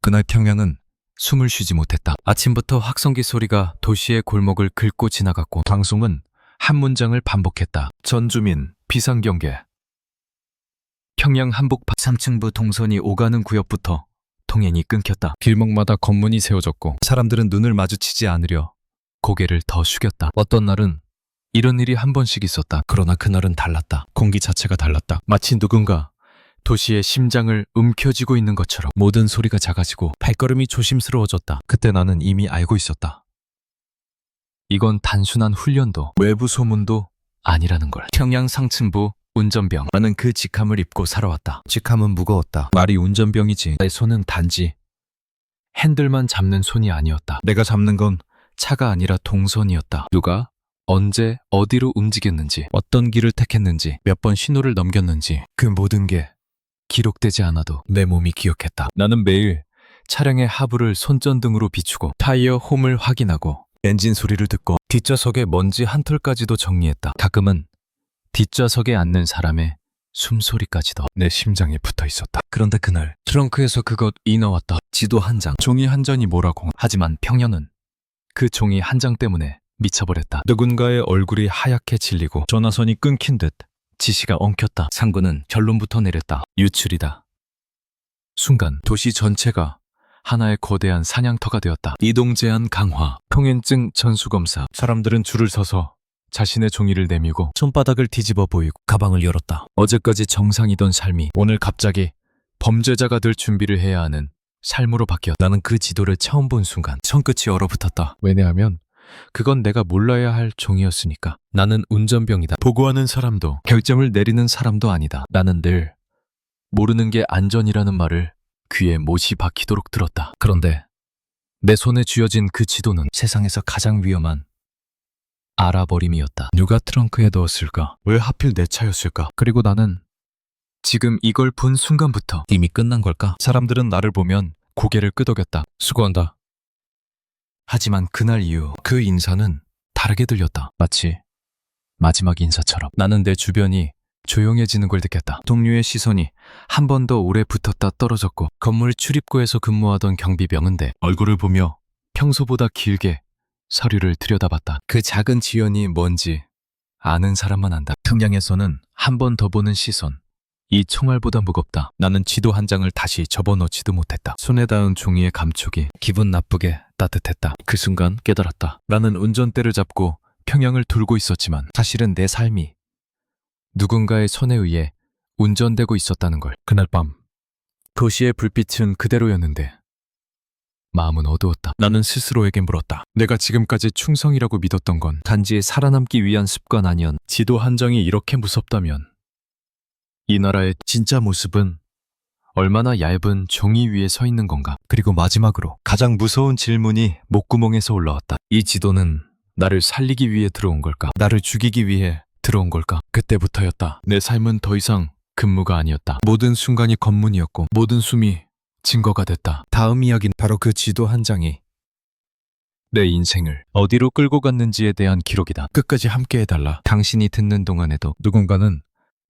그날 평양은 숨을 쉬지 못했다. 아침부터 확성기 소리가 도시의 골목을 긁고 지나갔고 방송은 한 문장을 반복했다. 전주민 비상경계. 평양 한복 3층부 동선이 오가는 구역부터 통행이 끊겼다. 길목마다 검문이 세워졌고 사람들은 눈을 마주치지 않으려 고개를 더 숙였다. 어떤 날은 이런 일이 한 번씩 있었다. 그러나 그날은 달랐다. 공기 자체가 달랐다. 마치 누군가 도시의 심장을 움켜쥐고 있는 것처럼 모든 소리가 작아지고 발걸음이 조심스러워졌다. 그때 나는 이미 알고 있었다. 이건 단순한 훈련도 외부 소문도 아니라는 걸. 평양 상층부 운전병. 나는 그 직함을 입고 살아왔다. 직함은 무거웠다. 말이 운전병이지. 내 손은 단지 핸들만 잡는 손이 아니었다. 내가 잡는 건 차가 아니라 동선이었다. 누가 언제 어디로 움직였는지, 어떤 길을 택했는지, 몇 번 신호를 넘겼는지 그 모든 게 기록되지 않아도 내 몸이 기억했다. 나는 매일 차량의 하부를 손전등으로 비추고 타이어 홈을 확인하고 엔진 소리를 듣고 뒷좌석의 먼지 한 톨까지도 정리했다. 가끔은 뒷좌석에 앉는 사람의 숨소리까지도 내 심장에 붙어 있었다. 그런데 그날 트렁크에서 그것이 나왔다. 지도 한 장, 종이 한 장이 뭐라고. 하지만 평양은 그 종이 한 장 때문에 미쳐버렸다. 누군가의 얼굴이 하얗게 질리고 전화선이 끊긴 듯 지시가 엉켰다. 상구는 결론부터 내렸다. 유출이다. 순간 도시 전체가 하나의 거대한 사냥터가 되었다. 이동 제한 강화, 통행증 전수검사. 사람들은 줄을 서서 자신의 종이를 내밀고 손바닥을 뒤집어 보이고 가방을 열었다. 어제까지 정상이던 삶이 오늘 갑자기 범죄자가 될 준비를 해야 하는 삶으로 바뀌었다. 나는 그 지도를 처음 본 순간 손끝이 얼어붙었다. 왜냐하면 그건 내가 몰라야 할 종이었으니까. 나는 운전병이다. 보고하는 사람도 결정을 내리는 사람도 아니다. 나는 늘 모르는 게 안전이라는 말을 귀에 못이 박히도록 들었다. 그런데 내 손에 쥐어진 그 지도는 세상에서 가장 위험한 알아버림이었다. 누가 트렁크에 넣었을까? 왜 하필 내 차였을까? 그리고 나는 지금 이걸 본 순간부터 이미 끝난 걸까? 사람들은 나를 보면 고개를 끄덕였다. 수고한다. 하지만 그날 이후 그 인사는 다르게 들렸다. 마치 마지막 인사처럼. 나는 내 주변이 조용해지는 걸 느꼈다. 동료의 시선이 한 번 더 오래 붙었다 떨어졌고 건물 출입구에서 근무하던 경비병은 내 얼굴을 보며 평소보다 길게 서류를 들여다봤다. 그 작은 지연이 뭔지 아는 사람만 안다. 평양에서는 한 번 더 보는 시선. 이 총알보다 무겁다. 나는 지도 한 장을 다시 접어넣지도 못했다. 손에 닿은 종이의 감촉이 기분 나쁘게 따뜻했다. 그 순간 깨달았다. 나는 운전대를 잡고 평양을 돌고 있었지만 사실은 내 삶이 누군가의 손에 의해 운전되고 있었다는 걸. 그날 밤 도시의 불빛은 그대로였는데 마음은 어두웠다. 나는 스스로에게 물었다. 내가 지금까지 충성이라고 믿었던 건 단지 살아남기 위한 습관 아니었나? 지도 한 장이 이렇게 무섭다면 이 나라의 진짜 모습은 얼마나 얇은 종이 위에 서 있는 건가? 그리고 마지막으로 가장 무서운 질문이 목구멍에서 올라왔다. 이 지도는 나를 살리기 위해 들어온 걸까? 나를 죽이기 위해 들어온 걸까? 그때부터였다. 내 삶은 더 이상 근무가 아니었다. 모든 순간이 검문이었고 모든 숨이 증거가 됐다. 다음 이야기는 바로 그 지도 한 장이 내 인생을 어디로 끌고 갔는지에 대한 기록이다. 끝까지 함께 해달라. 당신이 듣는 동안에도 누군가는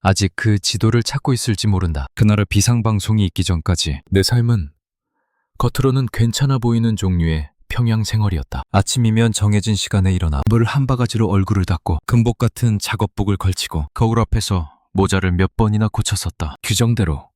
아직 그 지도를 찾고 있을지 모른다. 그날의 비상방송이 있기 전까지 내 삶은 겉으로는 괜찮아 보이는 종류의 평양 생활이었다. 아침이면 정해진 시간에 일어나 물 한 바가지로 얼굴을 닦고 금복 같은 작업복을 걸치고 거울 앞에서 모자를 몇 번이나 고쳤었다. 규정대로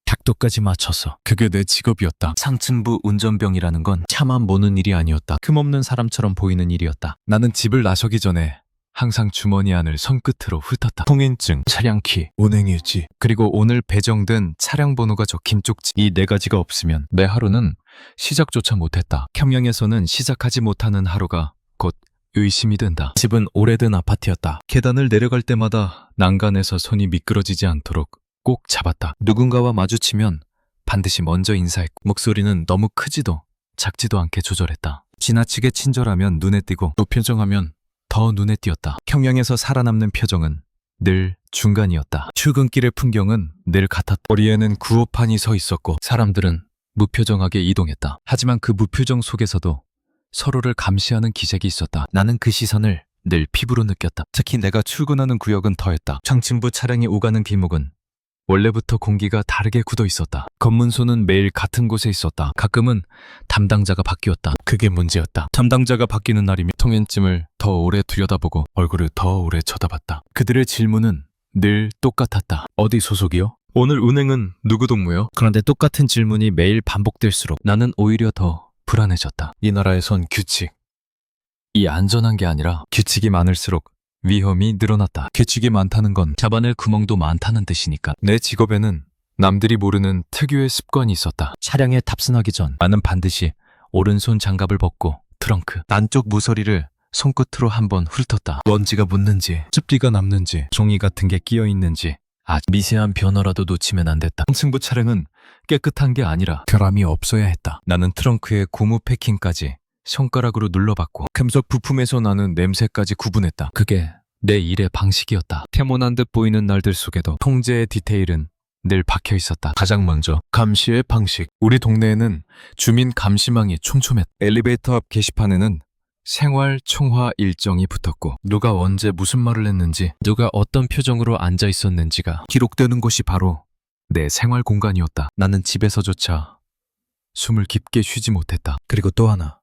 각도까지 맞춰서. 그게 내 직업이었다. 상층부 운전병이라는 건 차만 모는 일이 아니었다. 흠없는 사람처럼 보이는 일이었다. 나는 집을 나서기 전에 항상 주머니 안을 손끝으로 훑었다. 통행증, 차량키, 운행일지, 그리고 오늘 배정된 차량 번호가 적힌 쪽지. 이 네 가지가 없으면 내 하루는 시작조차 못했다. 평양에서는 시작하지 못하는 하루가 곧 의심이 든다. 집은 오래된 아파트였다. 계단을 내려갈 때마다 난간에서 손이 미끄러지지 않도록 꼭 잡았다. 누군가와 마주치면 반드시 먼저 인사했고 목소리는 너무 크지도 작지도 않게 조절했다. 지나치게 친절하면 눈에 띄고 무표정하면 더 눈에 띄었다. 평양에서 살아남는 표정은 늘 중간이었다. 출근길의 풍경은 늘 같았다. 거리에는 구호판이 서 있었고 사람들은 무표정하게 이동했다. 하지만 그 무표정 속에서도 서로를 감시하는 기색이 있었다. 나는 그 시선을 늘 피부로 느꼈다. 특히 내가 출근하는 구역은 더했다. 창친부 차량이 오가는 길목은 원래부터 공기가 다르게 굳어 있었다. 검문소는 매일 같은 곳에 있었다. 가끔은 담당자가 바뀌었다. 그게 문제였다. 담당자가 바뀌는 날이면 통행증을 더 오래 들여다보고 얼굴을 더 오래 쳐다봤다. 그들의 질문은 늘 똑같았다. 어디 소속이요? 오늘 은행은 누구 동무요? 그런데 똑같은 질문이 매일 반복될수록 나는 오히려 더 불안해졌다. 이 나라에선 규칙이 안전한 게 아니라 규칙이 많을수록 위험이 늘어났다. 규칙이 많다는 건 잡아낼 구멍도 많다는 뜻이니까. 내 직업에는 남들이 모르는 특유의 습관이 있었다. 차량에 탑승하기 전 나는 반드시 오른손 장갑을 벗고 트렁크 안쪽 모서리를 손끝으로 한번 훑었다. 먼지가 묻는지, 습기가 남는지, 종이 같은 게 끼어 있는지 아주 미세한 변화라도 놓치면 안 됐다. 승부 차량은 깨끗한 게 아니라 결함이 없어야 했다. 나는 트렁크의 고무 패킹까지 손가락으로 눌러봤고 금속 부품에서 나는 냄새까지 구분했다. 그게 내 일의 방식이었다. 태모난 듯 보이는 날들 속에도 통제의 디테일은 늘 박혀 있었다. 가장 먼저 감시의 방식. 우리 동네에는 주민 감시망이 촘촘했다. 엘리베이터 앞 게시판에는 생활 총화 일정이 붙었고 누가 언제 무슨 말을 했는지 누가 어떤 표정으로 앉아 있었는지가 기록되는 곳이 바로 내 생활 공간이었다. 나는 집에서조차 숨을 깊게 쉬지 못했다. 그리고 또 하나.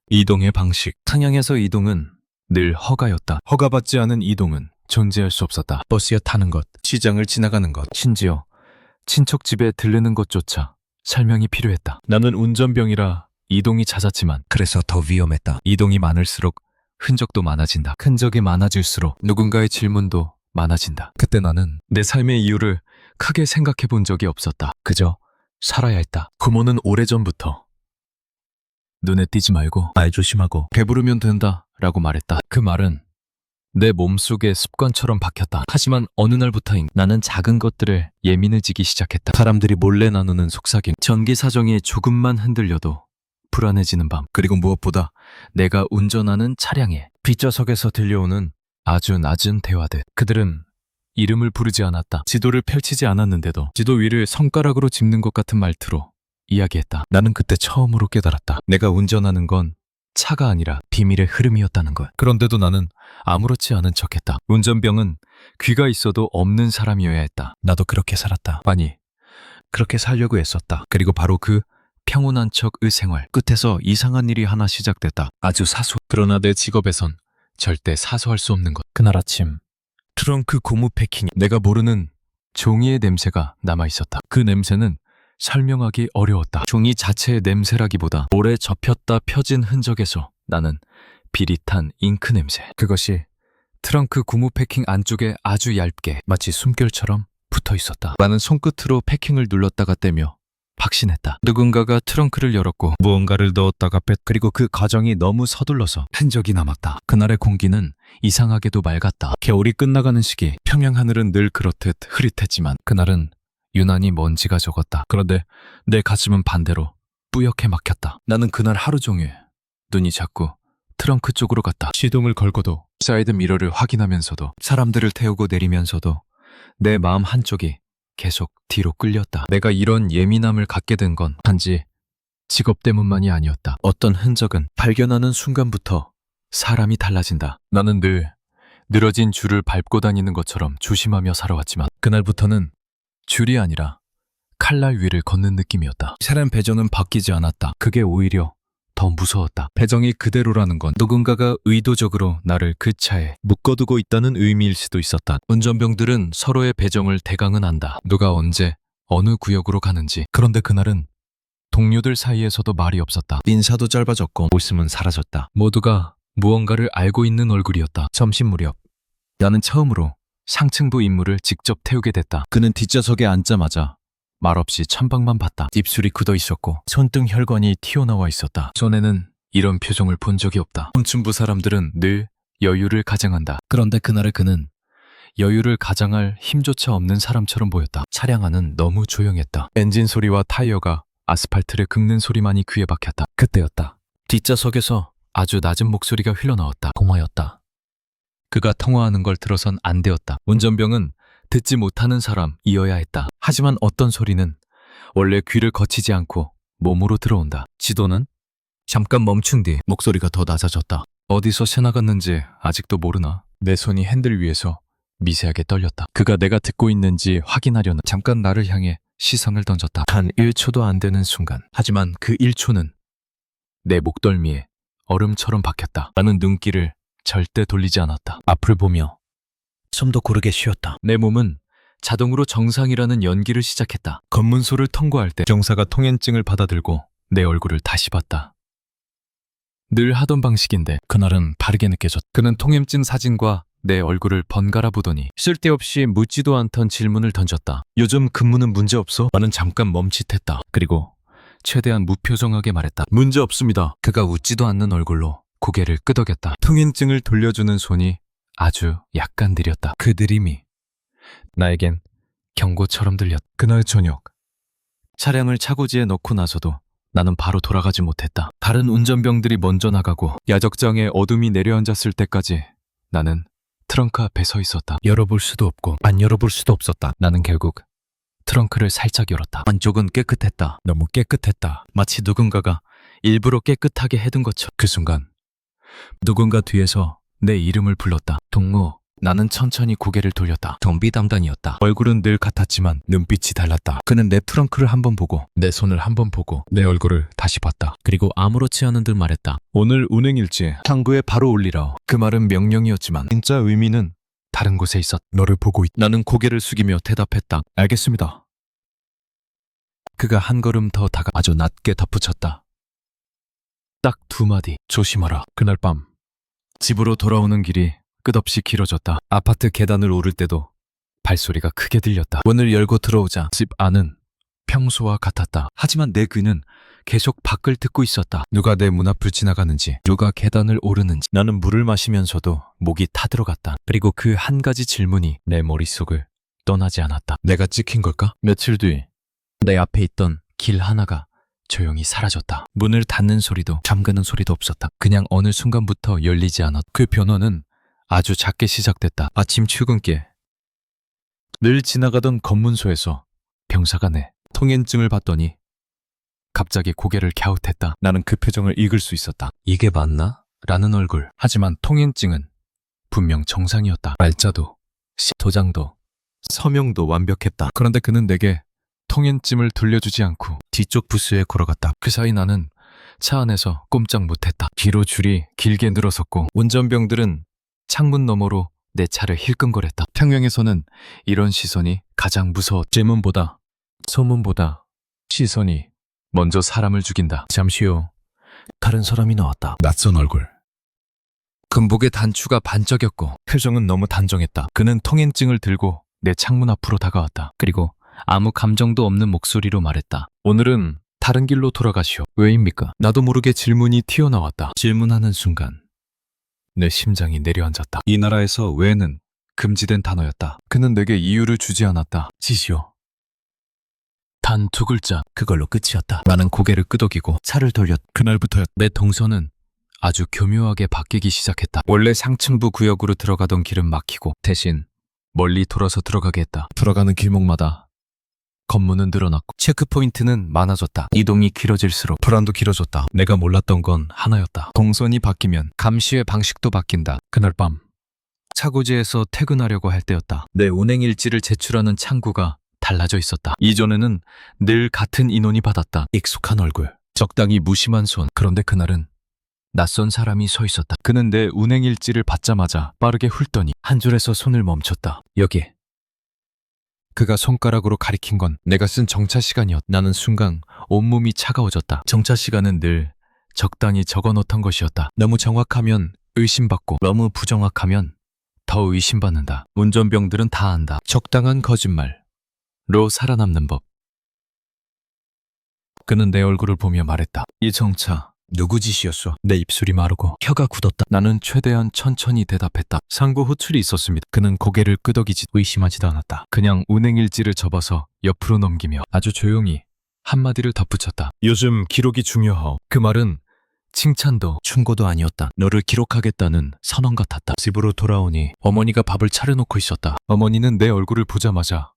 이동의 방식. 상향에서 이동은 늘 허가였다. 허가받지 않은 이동은 존재할 수 없었다. 버스에 타는 것, 시장을 지나가는 것, 심지어 친척 집에 들르는 것조차 설명이 필요했다. 나는 운전병이라 이동이 잦았지만 그래서 더 위험했다. 이동이 많을수록 흔적도 많아진다. 흔적이 많아질수록 누군가의 질문도 많아진다. 그때 나는 내 삶의 이유를 크게 생각해 본 적이 없었다. 그저 살아야 했다. 부모는 오래전부터 눈에 띄지 말고 말 조심하고 배부르면 된다 라고 말했다. 그 말은 내 몸속에 습관처럼 박혔다. 하지만 어느 날부터인 나는 작은 것들에 예민해지기 시작했다. 사람들이 몰래 나누는 속삭임, 전기 사정이 조금만 흔들려도 불안해지는 밤, 그리고 무엇보다 내가 운전하는 차량에 뒷좌석에서 들려오는 아주 낮은 대화들. 그들은 이름을 부르지 않았다. 지도를 펼치지 않았는데도 지도 위를 손가락으로 짚는 것 같은 말투로 이야기했다. 나는 그때 처음으로 깨달았다. 내가 운전하는 건 차가 아니라 비밀의 흐름이었다는 걸. 그런데도 나는 아무렇지 않은 척했다. 운전병은 귀가 있어도 없는 사람이어야 했다. 나도 그렇게 살았다. 아니, 그렇게 살려고 애썼다. 그리고 바로 그 평온한 척의 생활 끝에서 이상한 일이 하나 시작됐다. 아주 사소. 그러나 내 직업에선 절대 사소할 수 없는 것. 그날 아침 트렁크 고무 패킹에 내가 모르는 종이의 냄새가 남아있었다. 그 냄새는 설명하기 어려웠다. 종이 자체의 냄새라기보다 오래 접혔다 펴진 흔적에서 나는 비릿한 잉크 냄새. 그것이 트렁크 고무 패킹 안쪽에 아주 얇게 마치 숨결처럼 붙어 있었다. 나는 손끝으로 패킹을 눌렀다가 떼며 확신했다. 누군가가 트렁크를 열었고 무언가를 넣었다가 뺐. 그리고 그 과정이 너무 서둘러서 흔적이 남았다. 그날의 공기는 이상하게도 맑았다. 겨울이 끝나가는 시기 평양 하늘은 늘 그렇듯 흐릿했지만 그날은 유난히 먼지가 적었다. 그런데 내 가슴은 반대로 뿌옇게 막혔다. 나는 그날 하루 종일 눈이 자꾸 트렁크 쪽으로 갔다. 시동을 걸고도 사이드 미러를 확인하면서도 사람들을 태우고 내리면서도 내 마음 한쪽이 계속 뒤로 끌렸다. 내가 이런 예민함을 갖게 된 건 단지 직업 때문만이 아니었다. 어떤 흔적은 발견하는 순간부터 사람이 달라진다. 나는 늘 늘어진 줄을 밟고 다니는 것처럼 조심하며 살아왔지만 그날부터는 줄이 아니라 칼날 위를 걷는 느낌이었다. 차량 배정은 바뀌지 않았다. 그게 오히려 더 무서웠다. 배정이 그대로라는 건 누군가가 의도적으로 나를 그 차에 묶어두고 있다는 의미일 수도 있었다. 운전병들은 서로의 배정을 대강은 안다. 누가 언제 어느 구역으로 가는지. 그런데 그날은 동료들 사이에서도 말이 없었다. 인사도 짧아졌고 웃음은 사라졌다. 모두가 무언가를 알고 있는 얼굴이었다. 점심 무렵 나는 처음으로 상층부 인물을 직접 태우게 됐다. 그는 뒷좌석에 앉자마자 말없이 천방만 봤다. 입술이 굳어 있었고 손등 혈관이 튀어나와 있었다. 전에는 이런 표정을 본 적이 없다. 혼춘부 사람들은 늘 여유를 가장한다. 그런데 그날의 그는 여유를 가장할 힘조차 없는 사람처럼 보였다. 차량 안은 너무 조용했다. 엔진 소리와 타이어가 아스팔트를 긁는 소리만이 귀에 박혔다. 그때였다. 뒷좌석에서 아주 낮은 목소리가 흘러나왔다. 통화였다. 그가 통화하는 걸 들어선 안 되었다. 운전병은 듣지 못하는 사람이어야 했다. 하지만 어떤 소리는 원래 귀를 거치지 않고 몸으로 들어온다. 지도는 잠깐 멈춘 뒤 목소리가 더 낮아졌다. 어디서 새나갔는지 아직도 모르나? 내 손이 핸들 위에서 미세하게 떨렸다. 그가 내가 듣고 있는지 확인하려는 잠깐 나를 향해 시선을 던졌다. 단 1초도 안 되는 순간. 하지만 그 1초는 내 목덜미에 얼음처럼 박혔다. 나는 눈길을 절대 돌리지 않았다. 앞을 보며 숨도 고르게 쉬었다. 내 몸은 자동으로 정상이라는 연기를 시작했다. 검문소를 통과할 때 경사가 통행증을 받아들고 내 얼굴을 다시 봤다. 늘 하던 방식인데 그날은 다르게 느껴졌다. 그는 통행증 사진과 내 얼굴을 번갈아 보더니 쓸데없이 묻지도 않던 질문을 던졌다. 요즘 근무는 문제 없어? 나는 잠깐 멈칫했다. 그리고 최대한 무표정하게 말했다. 문제 없습니다. 그가 웃지도 않는 얼굴로 고개를 끄덕였다. 통행증을 돌려주는 손이 아주 약간 느렸다. 그 느림이 나에겐 경고처럼 들렸다. 그날 저녁 차량을 차고지에 넣고 나서도 나는 바로 돌아가지 못했다. 다른 운전병들이 먼저 나가고 야적장에 어둠이 내려앉았을 때까지 나는 트렁크 앞에 서 있었다. 열어볼 수도 없고 안 열어볼 수도 없었다. 나는 결국 트렁크를 살짝 열었다. 안쪽은 깨끗했다. 너무 깨끗했다. 마치 누군가가 일부러 깨끗하게 해둔 것처럼. 그 순간 누군가 뒤에서 내 이름을 불렀다. 동무. 나는 천천히 고개를 돌렸다. 경비 담당이었다. 얼굴은 늘 같았지만 눈빛이 달랐다. 그는 내 트렁크를 한번 보고 내 손을 한번 보고 내 얼굴을 다시 봤다. 그리고 아무렇지 않은 듯 말했다. 오늘 운행일지 창구에 바로 올리라. 그 말은 명령이었지만 진짜 의미는 다른 곳에 있었다. 너를 보고 나는 고개를 숙이며 대답했다. 알겠습니다. 그가 한 걸음 더 다가 아주 낮게 덧붙였다. 딱 2마디. 조심하라. 그날 밤 집으로 돌아오는 길이 끝없이 길어졌다. 아파트 계단을 오를 때도 발소리가 크게 들렸다. 문을 열고 들어오자 집 안은 평소와 같았다. 하지만 내 귀는 계속 밖을 듣고 있었다. 누가 내 문 앞을 지나가는지, 누가 계단을 오르는지. 나는 물을 마시면서도 목이 타들어갔다. 그리고 그 한 가지 질문이 내 머릿속을 떠나지 않았다. 내가 찍힌 걸까? 며칠 뒤 내 앞에 있던 길 하나가 조용히 사라졌다. 문을 닫는 소리도 잠그는 소리도 없었다. 그냥 어느 순간부터 열리지 않았다. 그 변화는 아주 작게 시작됐다. 아침 출근길 늘 지나가던 검문소에서 병사가 내 통행증을 봤더니 갑자기 고개를 갸웃했다. 나는 그 표정을 읽을 수 있었다. 이게 맞나? 라는 얼굴. 하지만 통행증은 분명 정상이었다. 날짜도 도장도 서명도 완벽했다. 그런데 그는 내게 통행증을 돌려주지 않고 뒤쪽 부스에 걸어갔다. 그 사이 나는 차 안에서 꼼짝 못했다. 뒤로 줄이 길게 늘어섰고 운전병들은 창문 너머로 내 차를 힐끔거렸다. 평양에서는 이런 시선이 가장 무서워. 질문보다 소문보다 시선이 먼저 사람을 죽인다. 잠시 후 다른 사람이 나왔다. 낯선 얼굴. 금복의 단추가 반짝였고 표정은 너무 단정했다. 그는 통행증을 들고 내 창문 앞으로 다가왔다. 그리고 아무 감정도 없는 목소리로 말했다. 오늘은 다른 길로 돌아가시오. 왜입니까? 나도 모르게 질문이 튀어나왔다. 질문하는 순간 내 심장이 내려앉았다. 이 나라에서 왜는 금지된 단어였다. 그는 내게 이유를 주지 않았다. 지시오. 단 2글자. 그걸로 끝이었다. 나는 고개를 끄덕이고 차를 돌렸다. 그날부터 내 동선은 아주 교묘하게 바뀌기 시작했다. 원래 상층부 구역으로 들어가던 길은 막히고 대신 멀리 돌아서 들어가게 했다. 들어가는 길목마다 검문은 늘어났고 체크포인트는 많아졌다. 이동이 길어질수록 불안도 길어졌다. 내가 몰랐던 건 하나였다. 동선이 바뀌면 감시의 방식도 바뀐다. 그날 밤 차고지에서 퇴근하려고 할 때였다. 내 운행일지를 제출하는 창구가 달라져 있었다. 이전에는 늘 같은 인원이 받았다. 익숙한 얼굴, 적당히 무심한 손. 그런데 그날은 낯선 사람이 서 있었다. 그는 내 운행일지를 받자마자 빠르게 훑더니 한 줄에서 손을 멈췄다. 여기. 그가 손가락으로 가리킨 건 내가 쓴 정차 시간이었다. 나는 순간 온몸이 차가워졌다. 정차 시간은 늘 적당히 적어놓던 것이었다. 너무 정확하면 의심받고 너무 부정확하면 더 의심받는다. 운전병들은 다 안다. 적당한 거짓말로 살아남는 법. 그는 내 얼굴을 보며 말했다. 이 정차 누구 짓이었어? 내 입술이 마르고 혀가 굳었다. 나는 최대한 천천히 대답했다. 상부 호출이 있었습니다. 그는 고개를 끄덕이지 의심하지도 않았다. 그냥 운행일지를 접어서 옆으로 넘기며 아주 조용히 한마디를 덧붙였다. 요즘 기록이 중요하오. 그 말은 칭찬도 충고도 아니었다. 너를 기록하겠다는 선언 같았다. 집으로 돌아오니 어머니가 밥을 차려놓고 있었다. 어머니는 내 얼굴을 보자마자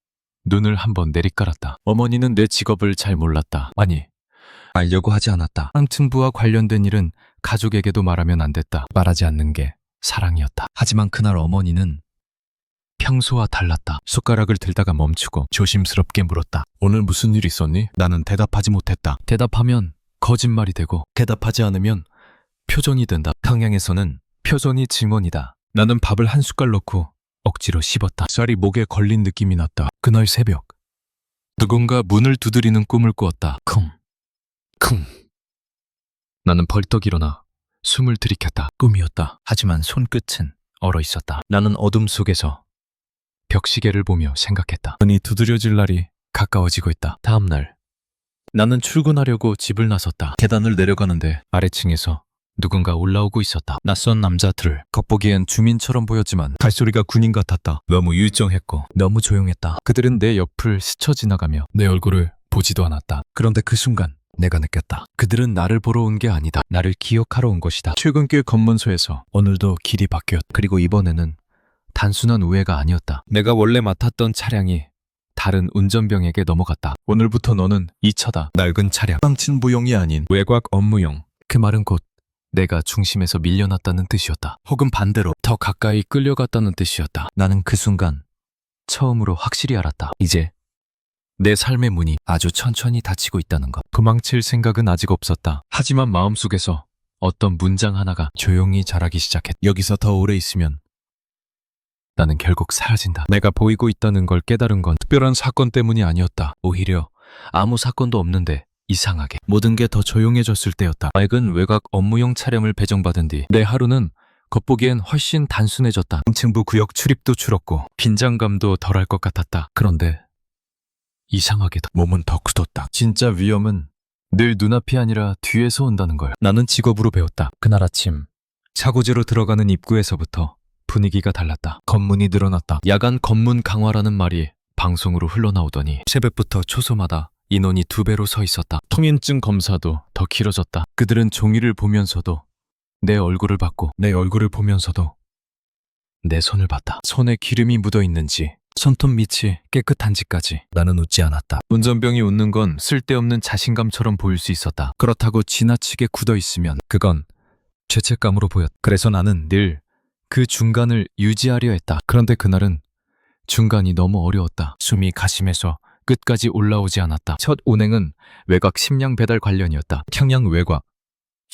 눈을 한번 내리깔았다. 어머니는 내 직업을 잘 몰랐다. 아니, 알려고 하지 않았다. 상층부와 관련된 일은 가족에게도 말하면 안 됐다. 말하지 않는 게 사랑이었다. 하지만 그날 어머니는 평소와 달랐다. 숟가락을 들다가 멈추고 조심스럽게 물었다. 오늘 무슨 일 있었니? 나는 대답하지 못했다. 대답하면 거짓말이 되고 대답하지 않으면 표전이 된다. 평양에서는 표전이 증언이다. 나는 밥을 한 숟갈 넣고 억지로 씹었다. 쌀이 목에 걸린 느낌이 났다. 그날 새벽 누군가 문을 두드리는 꿈을 꾸었다. 쿵 쿵. 나는 벌떡 일어나 숨을 들이켰다. 꿈이었다. 하지만 손끝은 얼어 있었다. 나는 어둠 속에서 벽시계를 보며 생각했다. 문이 두드려질 날이 가까워지고 있다. 다음 날 나는 출근하려고 집을 나섰다. 계단을 내려가는데 아래층에서 누군가 올라오고 있었다. 낯선 남자들을 겉보기엔 주민처럼 보였지만 갈소리가 군인 같았다. 너무 일정했고 너무 조용했다. 그들은 내 옆을 스쳐 지나가며 내 얼굴을 보지도 않았다. 그런데 그 순간 내가 느꼈다. 그들은 나를 보러 온 게 아니다. 나를 기억하러 온 것이다. 출근길 검문소에서 오늘도 길이 바뀌었다. 그리고 이번에는 단순한 오해가 아니었다. 내가 원래 맡았던 차량이 다른 운전병에게 넘어갔다. 오늘부터 너는 이 차다. 낡은 차량. 방친부용이 아닌 외곽 업무용. 그 말은 곧 내가 중심에서 밀려났다는 뜻이었다. 혹은 반대로 더 가까이 끌려갔다는 뜻이었다. 나는 그 순간 처음으로 확실히 알았다. 이제 내 삶의 문이 아주 천천히 닫히고 있다는 것. 도망칠 생각은 아직 없었다. 하지만 마음속에서 어떤 문장 하나가 조용히 자라기 시작했다. 여기서 더 오래 있으면 나는 결국 사라진다. 내가 보이고 있다는 걸 깨달은 건 특별한 사건 때문이 아니었다. 오히려 아무 사건도 없는데 이상하게 모든 게 더 조용해졌을 때였다. 낡은 외곽 업무용 차량을 배정받은 뒤 내 하루는 겉보기엔 훨씬 단순해졌다. 중층부 구역 출입도 줄었고 긴장감도 덜할 것 같았다. 그런데 이상하게도 몸은 더 굳었다. 진짜 위험은 늘 눈앞이 아니라 뒤에서 온다는 걸 나는 직업으로 배웠다. 그날 아침 차고지로 들어가는 입구에서부터 분위기가 달랐다. 검문이 늘어났다. 야간 검문 강화라는 말이 방송으로 흘러나오더니 새벽부터 초소마다 인원이 2배로 서 있었다. 통행증 검사도 더 길어졌다. 그들은 종이를 보면서도 내 얼굴을 봤고 내 얼굴을 보면서도 내 손을 봤다. 손에 기름이 묻어 있는지 손톱 밑이 깨끗한지까지. 나는 웃지 않았다. 운전병이 웃는 건 쓸데없는 자신감처럼 보일 수 있었다. 그렇다고 지나치게 굳어 있으면 그건 죄책감으로 보였다. 그래서 나는 늘 그 중간을 유지하려 했다. 그런데 그날은 중간이 너무 어려웠다. 숨이 가심해서 끝까지 올라오지 않았다. 첫 운행은 외곽 식량 배달 관련이었다. 평양 외곽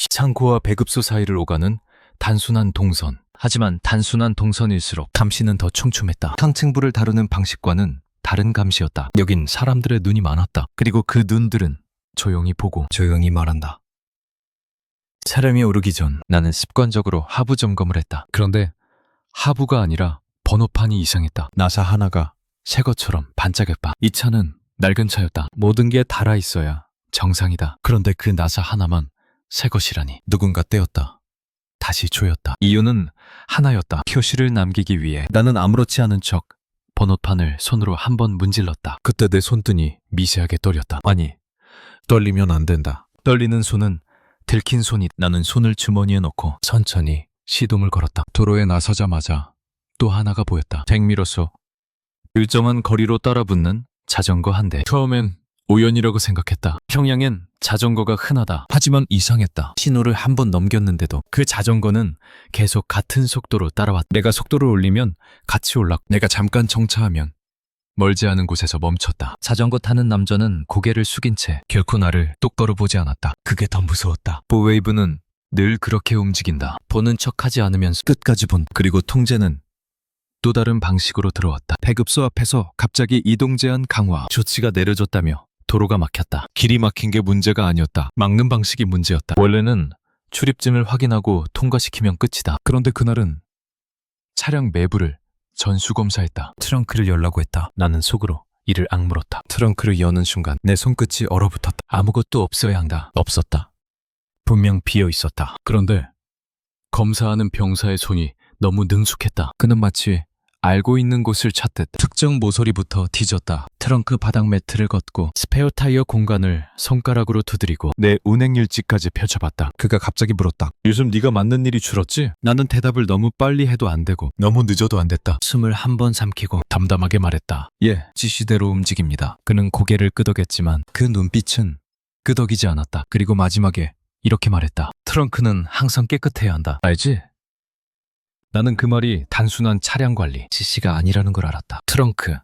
창고와 배급소 사이를 오가는 단순한 동선. 하지만 단순한 동선일수록 감시는 더 촘촘했다. 상층부를 다루는 방식과는 다른 감시였다. 여긴 사람들의 눈이 많았다. 그리고 그 눈들은 조용히 보고 조용히 말한다. 차량에 오르기 전 나는 습관적으로 하부 점검을 했다. 그런데 하부가 아니라 번호판이 이상했다. 나사 하나가 새 것처럼 반짝였다. 이 차는 낡은 차였다. 모든 게 달아 있어야 정상이다. 그런데 그 나사 하나만 새 것이라니. 누군가 떼었다. 다시 조였다. 이유는 하나였다. 표시를 남기기 위해. 나는 아무렇지 않은 척 번호판을 손으로 한 번 문질렀다. 그때 내 손등이 미세하게 떨렸다. 아니, 떨리면 안 된다. 떨리는 손은 들킨 손이. 나는 손을 주머니에 넣고 천천히 시동을 걸었다. 도로에 나서자마자 또 하나가 보였다. 100미러소. 일정한 거리로 따라붙는 자전거 한 대. 처음엔 우연이라고 생각했다. 평양엔 자전거가 흔하다. 하지만 이상했다. 신호를 한 번 넘겼는데도 그 자전거는 계속 같은 속도로 따라왔다. 내가 속도를 올리면 같이 올랐고 내가 잠깐 정차하면 멀지 않은 곳에서 멈췄다. 자전거 타는 남자는 고개를 숙인 채 결코 나를 똑바로 보지 않았다. 그게 더 무서웠다. 보웨이브는 늘 그렇게 움직인다. 보는 척하지 않으면서 끝까지 본. 그리고 통제는 또 다른 방식으로 들어왔다. 배급소 앞에서 갑자기 이동 제한 강화. 조치가 내려졌다며 도로가 막혔다. 길이 막힌 게 문제가 아니었다. 막는 방식이 문제였다. 원래는 출입증을 확인하고 통과시키면 끝이다. 그런데 그날은 차량 내부를 전수검사했다. 트렁크를 열라고 했다. 나는 속으로 이를 악물었다. 트렁크를 여는 순간 내 손끝이 얼어붙었다. 아무것도 없어야 한다. 없었다. 분명 비어 있었다. 그런데 검사하는 병사의 손이 너무 능숙했다. 그는 마치 알고 있는 곳을 찾듯 특정 모서리부터 뒤졌다. 트렁크 바닥 매트를 걷고 스페어 타이어 공간을 손가락으로 두드리고 내 운행 일지까지 펼쳐봤다. 그가 갑자기 물었다. 요즘 네가 맡는 일이 줄었지? 나는 대답을 너무 빨리 해도 안 되고 너무 늦어도 안 됐다. 숨을 한 번 삼키고 담담하게 말했다. 예, 지시대로 움직입니다. 그는 고개를 끄덕였지만 그 눈빛은 끄덕이지 않았다. 그리고 마지막에 이렇게 말했다. 트렁크는 항상 깨끗해야 한다. 알지? 나는 그 말이 단순한 차량 관리, 지시가 아니라는 걸 알았다. 트렁크.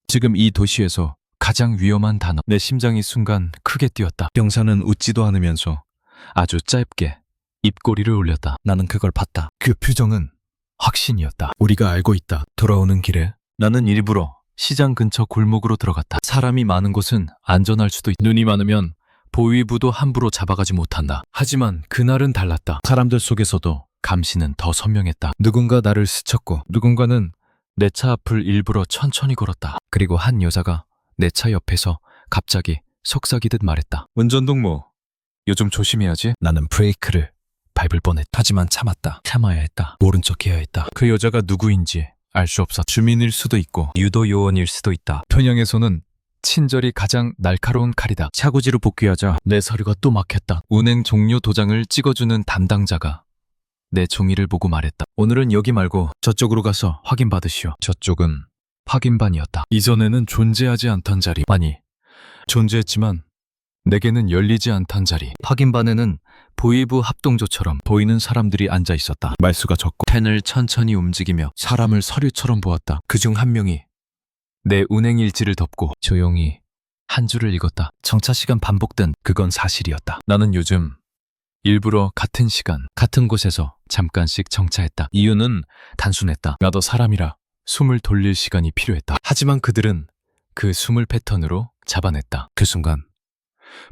지금 이 도시에서 가장 위험한 단어. 내 심장이 순간 크게 뛰었다. 병사는 웃지도 않으면서 아주 짧게 입꼬리를 올렸다. 나는 그걸 봤다. 그 표정은 확신이었다. 우리가 알고 있다. 돌아오는 길에 나는 일부러 시장 근처 골목으로 들어갔다. 사람이 많은 곳은 안전할 수도 있다. 눈이 많으면 보위부도 함부로 잡아가지 못한다. 하지만 그날은 달랐다. 사람들 속에서도 감시는 더 선명했다. 누군가 나를 스쳤고 누군가는 내 차 앞을 일부러 천천히 걸었다. 그리고 한 여자가 내 차 옆에서 갑자기 속삭이듯 말했다. 운전동무, 요즘 조심해야지. 나는 브레이크를 밟을 뻔했다. 하지만 참았다. 참아야 했다. 모른 척해야 했다. 그 여자가 누구인지 알 수 없었다. 주민일 수도 있고 유도 요원일 수도 있다. 평양에서는 친절이 가장 날카로운 칼이다. 차고지로 복귀하자 내 서류가 또 막혔다. 운행 종료 도장을 찍어주는 담당자가 내 종이를 보고 말했다. 오늘은 여기 말고 저쪽으로 가서 확인받으시오. 저쪽은 확인반이었다. 이전에는 존재하지 않던 자리. 아니, 존재했지만 내게는 열리지 않던 자리. 확인반에는 보위부 합동조처럼 보이는 사람들이 앉아 있었다. 말수가 적고 펜을 천천히 움직이며 사람을 서류처럼 보았다. 그중 한 명이 내 운행 일지를 덮고 조용히 한 줄을 읽었다. 정차 시간 반복된 그건 사실이었다. 나는 요즘 일부러 같은 시간, 같은 곳에서 잠깐씩 정차했다. 이유는 단순했다. 나도 사람이라 숨을 돌릴 시간이 필요했다. 하지만 그들은 그 숨을 패턴으로 잡아냈다. 그 순간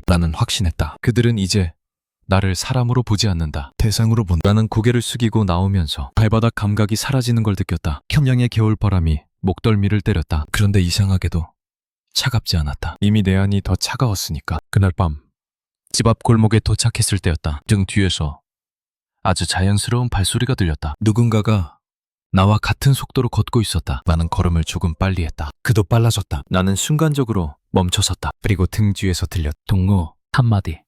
나는 확신했다. 그들은 이제 나를 사람으로 보지 않는다. 대상으로 본다. 나는 고개를 숙이고 나오면서 발바닥 감각이 사라지는 걸 느꼈다. 평양의 겨울바람이 목덜미를 때렸다. 그런데 이상하게도 차갑지 않았다. 이미 내 안이 더 차가웠으니까. 그날 밤 집 앞 골목에 도착했을 때였다. 등 뒤에서 아주 자연스러운 발소리가 들렸다. 누군가가 나와 같은 속도로 걷고 있었다. 나는 걸음을 조금 빨리 했다. 그도 빨라졌다. 나는 순간적으로 멈춰섰다. 그리고 등 뒤에서 들렸다. 동무 한마디.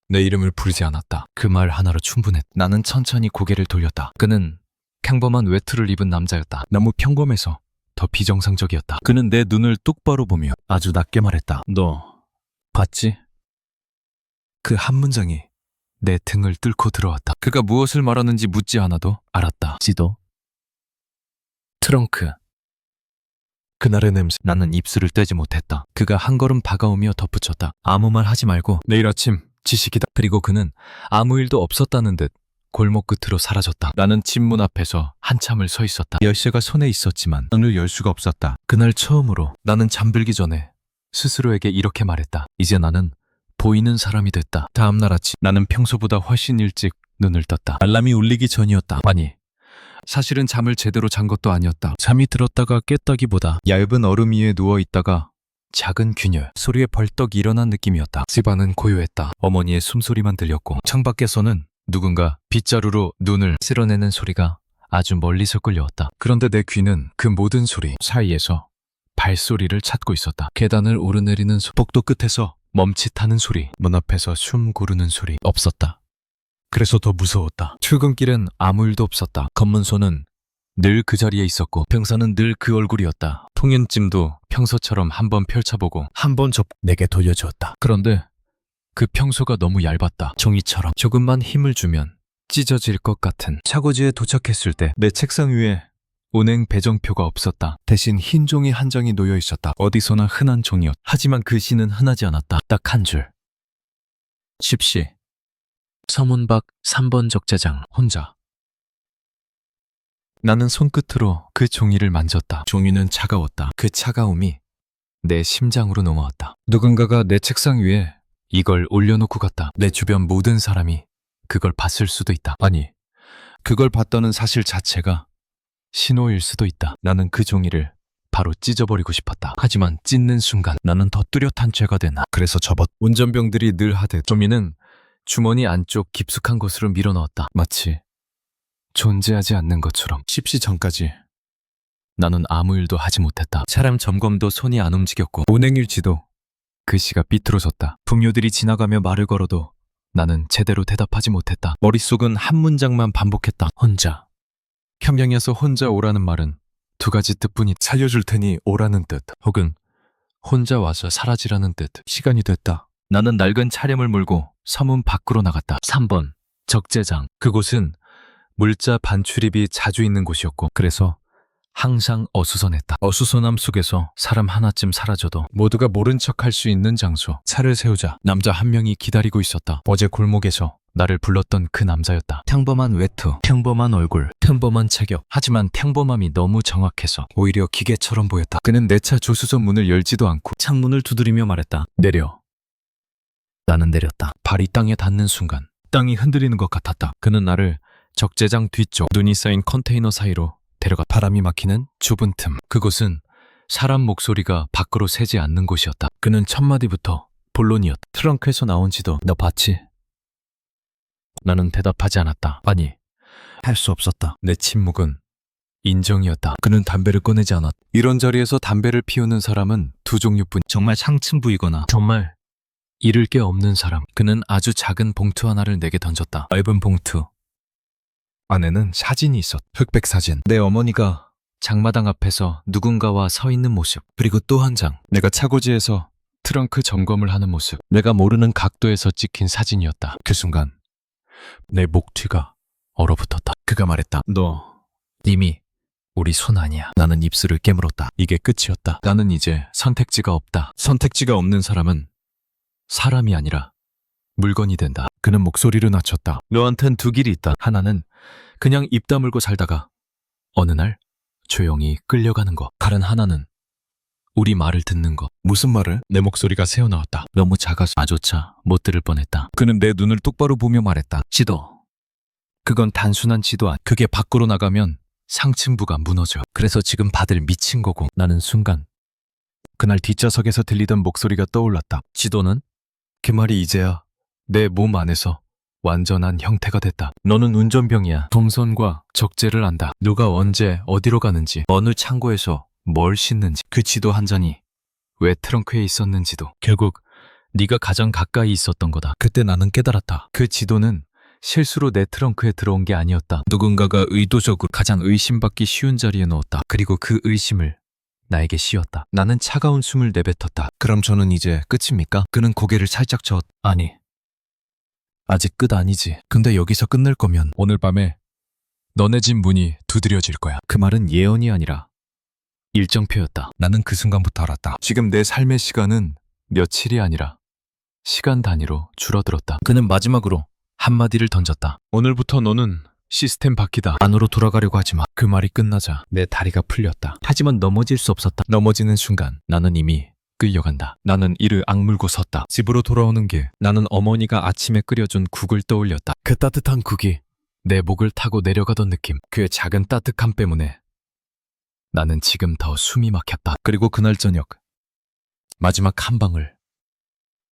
내 이름을 부르지 않았다. 그 말 하나로 충분했다. 나는 천천히 고개를 돌렸다. 그는 평범한 외투를 입은 남자였다. 너무 평범해서 더 비정상적이었다. 그는 내 눈을 똑바로 보며 아주 낮게 말했다. 너 봤지? 그 한 문장이 내 등을 뚫고 들어왔다. 그가 무엇을 말하는지 묻지 않아도 알았다. 지도? 트렁크. 그날의 냄새. 나는 입술을 떼지 못했다. 그가 한 걸음 다가오며 덧붙였다. 아무 말 하지 말고 내일 아침 지식이다. 그리고 그는 아무 일도 없었다는 듯 골목 끝으로 사라졌다. 나는 집 문 앞에서 한참을 서 있었다. 열쇠가 손에 있었지만 문을 열 수가 없었다. 그날 처음으로 나는 잠들기 전에 스스로에게 이렇게 말했다. 이제 나는 보이는 사람이 됐다. 다음 날 아침 나는 평소보다 훨씬 일찍 눈을 떴다. 알람이 울리기 전이었다. 아니, 사실은 잠을 제대로 잔 것도 아니었다. 잠이 들었다가 깼다기보다 얇은 얼음 위에 누워있다가 작은 균열 소리에 벌떡 일어난 느낌이었다. 집안은 고요했다. 어머니의 숨소리만 들렸고 창밖에서는 누군가 빗자루로 눈을 쓸어내는 소리가 아주 멀리서 끌려왔다. 그런데 내 귀는 그 모든 소리 사이에서 발소리를 찾고 있었다. 계단을 오르내리는 복도 끝에서 멈칫하는 소리, 문 앞에서 숨 고르는 소리 없었다. 그래서 더 무서웠다. 출근길엔 아무 일도 없었다. 검문소는 늘 그 자리에 있었고 병사는 늘 그 얼굴이었다. 통행증도 평소처럼 한번 펼쳐보고 한 번 내게 돌려주었다. 그런데 그 평소가 너무 얇았다. 종이처럼 조금만 힘을 주면 찢어질 것 같은. 차고지에 도착했을 때 내 책상 위에 운행 배정표가 없었다. 대신 흰 종이 한 장이 놓여 있었다. 어디서나 흔한 종이었다. 하지만 그 시는 흔하지 않았다. 딱 한 줄. 십시. 서문 밖 3번 적재장 혼자. 나는 손끝으로 그 종이를 만졌다. 종이는 차가웠다. 그 차가움이 내 심장으로 넘어왔다. 누군가가 내 책상 위에 이걸 올려놓고 갔다. 내 주변 모든 사람이 그걸 봤을 수도 있다. 아니, 그걸 봤다는 사실 자체가 신호일 수도 있다. 나는 그 종이를 바로 찢어버리고 싶었다. 하지만 찢는 순간 나는 더 뚜렷한 죄가 되나. 그래서 운전병들이 늘 하듯 종이는 주머니 안쪽 깊숙한 곳으로 밀어넣었다. 마치 존재하지 않는 것처럼. 십시 전까지 나는 아무 일도 하지 못했다. 차량 점검도 손이 안 움직였고 운행일지도 글씨가 삐뚤어졌다. 풍요들이 지나가며 말을 걸어도 나는 제대로 대답하지 못했다. 머릿속은 한 문장만 반복했다. 혼자. 평양에서 혼자 오라는 말은 두 가지 뜻뿐이 살려줄 테니 오라는 뜻 혹은 혼자 와서 사라지라는 뜻. 시간이 됐다. 나는 낡은 차량을 몰고 서문 밖으로 나갔다. 3번 적재장. 그곳은 물자 반출입이 자주 있는 곳이었고 그래서 항상 어수선했다. 어수선함 속에서 사람 하나쯤 사라져도 모두가 모른 척할 수 있는 장소. 차를 세우자 남자 한 명이 기다리고 있었다. 어제 골목에서 나를 불렀던 그 남자였다. 평범한 외투, 평범한 얼굴, 평범한 체격. 하지만 평범함이 너무 정확해서 오히려 기계처럼 보였다. 그는 내 차 조수석 문을 열지도 않고 창문을 두드리며 말했다. 내려. 나는 내렸다. 발이 땅에 닿는 순간 땅이 흔들리는 것 같았다. 그는 나를 적재장 뒤쪽 눈이 쌓인 컨테이너 사이로 데려가 바람이 막히는 좁은 틈. 그곳은 사람 목소리가 밖으로 새지 않는 곳이었다. 그는 첫 마디부터 본론이었다. 트렁크에서 나온 지도 너 봤지? 나는 대답하지 않았다. 아니, 할 수 없었다. 내 침묵은 인정이었다. 그는 담배를 꺼내지 않았다. 이런 자리에서 담배를 피우는 사람은 두 종류뿐. 정말 상층부이거나 정말 잃을 게 없는 사람. 그는 아주 작은 봉투 하나를 내게 던졌다. 얇은 봉투. 안에는 사진이 있었다. 흑백 사진. 내 어머니가 장마당 앞에서 누군가와 서 있는 모습. 그리고 또 한 장. 내가 차고지에서 트렁크 점검을 하는 모습. 내가 모르는 각도에서 찍힌 사진이었다. 그 순간 내 목뒤가 얼어붙었다. 그가 말했다. 너 이미 우리 손 아니야. 나는 입술을 깨물었다. 이게 끝이었다. 나는 이제 선택지가 없다. 선택지가 없는 사람은 사람이 아니라 물건이 된다. 그는 목소리를 낮췄다. 너한텐 두 길이 있다. 하나는 그냥 입 다물고 살다가 어느 날 조용히 끌려가는 것. 다른 하나는 우리 말을 듣는 것. 무슨 말을? 내 목소리가 새어나왔다. 너무 작아서 마조차 못 들을 뻔했다. 그는 내 눈을 똑바로 보며 말했다. 지도. 그건 단순한 지도 아니야. 그게 밖으로 나가면 상층부가 무너져. 그래서 지금 다들 미친 거고. 나는 순간 그날 뒷좌석에서 들리던 목소리가 떠올랐다. 지도는? 그 말이 이제야 내 몸 안에서 완전한 형태가 됐다. 너는 운전병이야. 동선과 적재를 안다. 누가 언제 어디로 가는지, 어느 창고에서 뭘 싣는지, 그 지도 한 잔이 왜 트렁크에 있었는지도. 결국 네가 가장 가까이 있었던 거다. 그때 나는 깨달았다. 그 지도는 실수로 내 트렁크에 들어온 게 아니었다. 누군가가 의도적으로 가장 의심받기 쉬운 자리에 넣었다. 그리고 그 의심을 나에게 씌웠다. 나는 차가운 숨을 내뱉었다. 그럼 저는 이제 끝입니까? 그는 고개를 살짝 저었다. 아니, 아직 끝 아니지. 근데 여기서 끝낼 거면 오늘 밤에 너네 집 문이 두드려질 거야. 그 말은 예언이 아니라 일정표였다. 나는 그 순간부터 알았다. 지금 내 삶의 시간은 며칠이 아니라 시간 단위로 줄어들었다. 그는 마지막으로 한마디를 던졌다. 오늘부터 너는 시스템 바뀌다. 안으로 돌아가려고 하지 마. 그 말이 끝나자 내 다리가 풀렸다. 하지만 넘어질 수 없었다. 넘어지는 순간 나는 이미 끌려간다. 나는 이를 악물고 섰다. 집으로 돌아오는 길 나는 어머니가 아침에 끓여준 국을 떠올렸다. 그 따뜻한 국이 내 목을 타고 내려가던 느낌. 그의 작은 따뜻함 때문에 나는 지금 더 숨이 막혔다. 그리고 그날 저녁 마지막 한 방울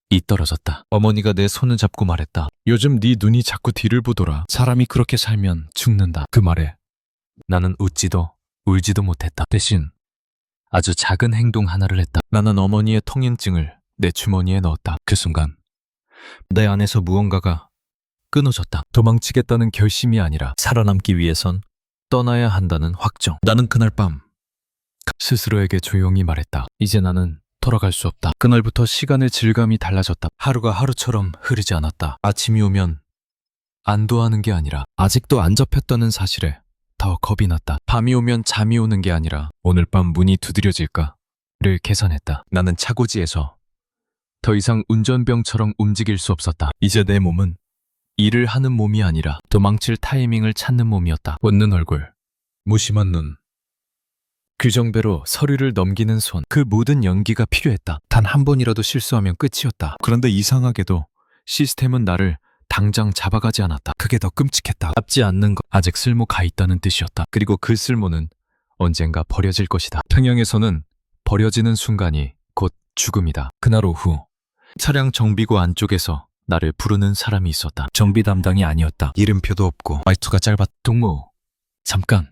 이 떨어졌다. 어머니가 내 손을 잡고 말했다. 요즘 네 눈이 자꾸 뒤를 보더라. 사람이 그렇게 살면 죽는다. 그 말에 나는 웃지도 울지도 못했다. 대신 아주 작은 행동 하나를 했다. 나는 어머니의 통행증을 내 주머니에 넣었다. 그 순간 내 안에서 무언가가 끊어졌다. 도망치겠다는 결심이 아니라 살아남기 위해선 떠나야 한다는 확정. 나는 그날 밤 스스로에게 조용히 말했다. 이제 나는 돌아갈 수 없다. 그날부터 시간의 질감이 달라졌다. 하루가 하루처럼 흐르지 않았다. 아침이 오면 안도하는 게 아니라 아직도 안 접혔다는 사실에 더 겁이 났다. 밤이 오면 잠이 오는 게 아니라 오늘 밤 문이 두드려질까를 계산했다. 나는 차고지에서 더 이상 운전병처럼 움직일 수 없었다. 이제 내 몸은 일을 하는 몸이 아니라 도망칠 타이밍을 찾는 몸이었다. 웃는 얼굴, 무심한 눈, 규정대로 서류를 넘기는 손. 그 모든 연기가 필요했다. 단 한 번이라도 실수하면 끝이었다. 그런데 이상하게도 시스템은 나를 당장 잡아가지 않았다. 그게 더 끔찍했다. 잡지 않는 것, 아직 쓸모가 있다는 뜻이었다. 그리고 그 쓸모는 언젠가 버려질 것이다. 평양에서는 버려지는 순간이 곧 죽음이다. 그날 오후 차량 정비구 안쪽에서 나를 부르는 사람이 있었다. 정비 담당이 아니었다. 이름표도 없고 말투가 짧았다. 동무, 잠깐.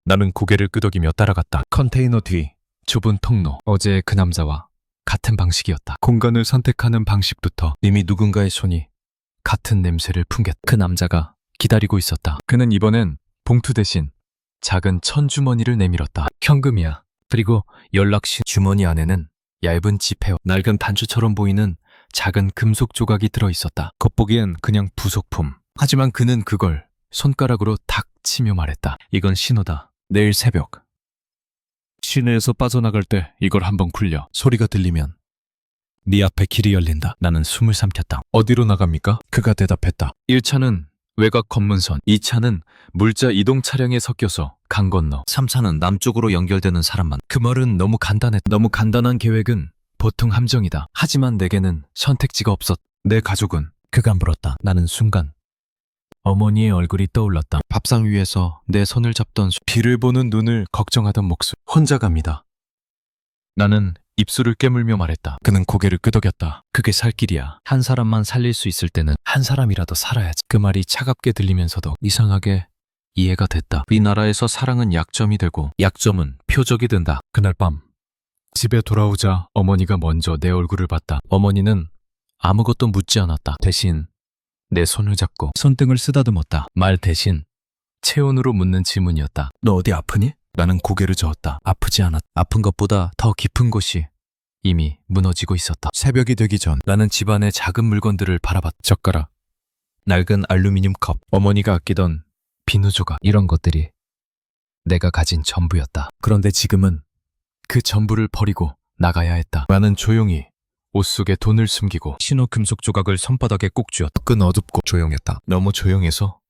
나는 고개를 끄덕이며 따라갔다. 컨테이너 뒤 좁은 통로. 어제 그 남자와 같은 방식이었다. 공간을 선택하는 방식부터 이미 누군가의 손이 같은 냄새를 풍겼다. 그 남자가 기다리고 있었다. 그는 이번엔 봉투 대신 작은 천주머니를 내밀었다. 현금이야. 그리고 연락신. 주머니 안에는 얇은 지폐와 낡은 단추처럼 보이는 작은 금속 조각이 들어있었다. 겉보기엔 그냥 부속품. 하지만 그는 그걸 손가락으로 탁 치며 말했다. 이건 신호다. 내일 새벽. 시내에서 빠져나갈 때 이걸 한번 굴려. 소리가 들리면 네 앞에 길이 열린다. 나는 숨을 삼켰다. 어디로 나갑니까? 그가 대답했다. 1차는 외곽 검문선, 2차는 물자 이동 차량에 섞여서 강 건너, 3차는 남쪽으로 연결되는 사람만. 그 말은 너무 간단했다. 너무 간단한 계획은 보통 함정이다. 하지만 내게는 선택지가 없었다. 내 가족은? 그가 물었다. 나는 순간 어머니의 얼굴이 떠올랐다. 밥상 위에서 내 손을 잡던 비를 보는 눈을 걱정하던 목소리. 혼자 갑니다. 나는 입술을 깨물며 말했다. 그는 고개를 끄덕였다. 그게 살 길이야. 한 사람만 살릴 수 있을 때는 한 사람이라도 살아야지. 그 말이 차갑게 들리면서도 이상하게 이해가 됐다. 이 나라에서 사랑은 약점이 되고 약점은 표적이 된다. 그날 밤 집에 돌아오자 어머니가 먼저 내 얼굴을 봤다. 어머니는 아무것도 묻지 않았다. 대신 내 손을 잡고 손등을 쓰다듬었다. 말 대신 체온으로 묻는 질문이었다. 너 어디 아프니? 나는 고개를 저었다. 아프지 않았다. 아픈 것보다 더 깊은 곳이 이미 무너지고 있었다. 새벽이 되기 전 나는 집안의 작은 물건들을 바라봤다. 젓가락, 낡은 알루미늄 컵, 어머니가 아끼던 비누 조각, 이런 것들이 내가 가진 전부였다. 그런데 지금은 그 전부를 버리고 나가야 했다. 나는 조용히 옷 속에 돈을 숨기고 신호 금속 조각을 손바닥에 꼭 쥐었다. 끈 어둡고 조용했다. 너무 조용해서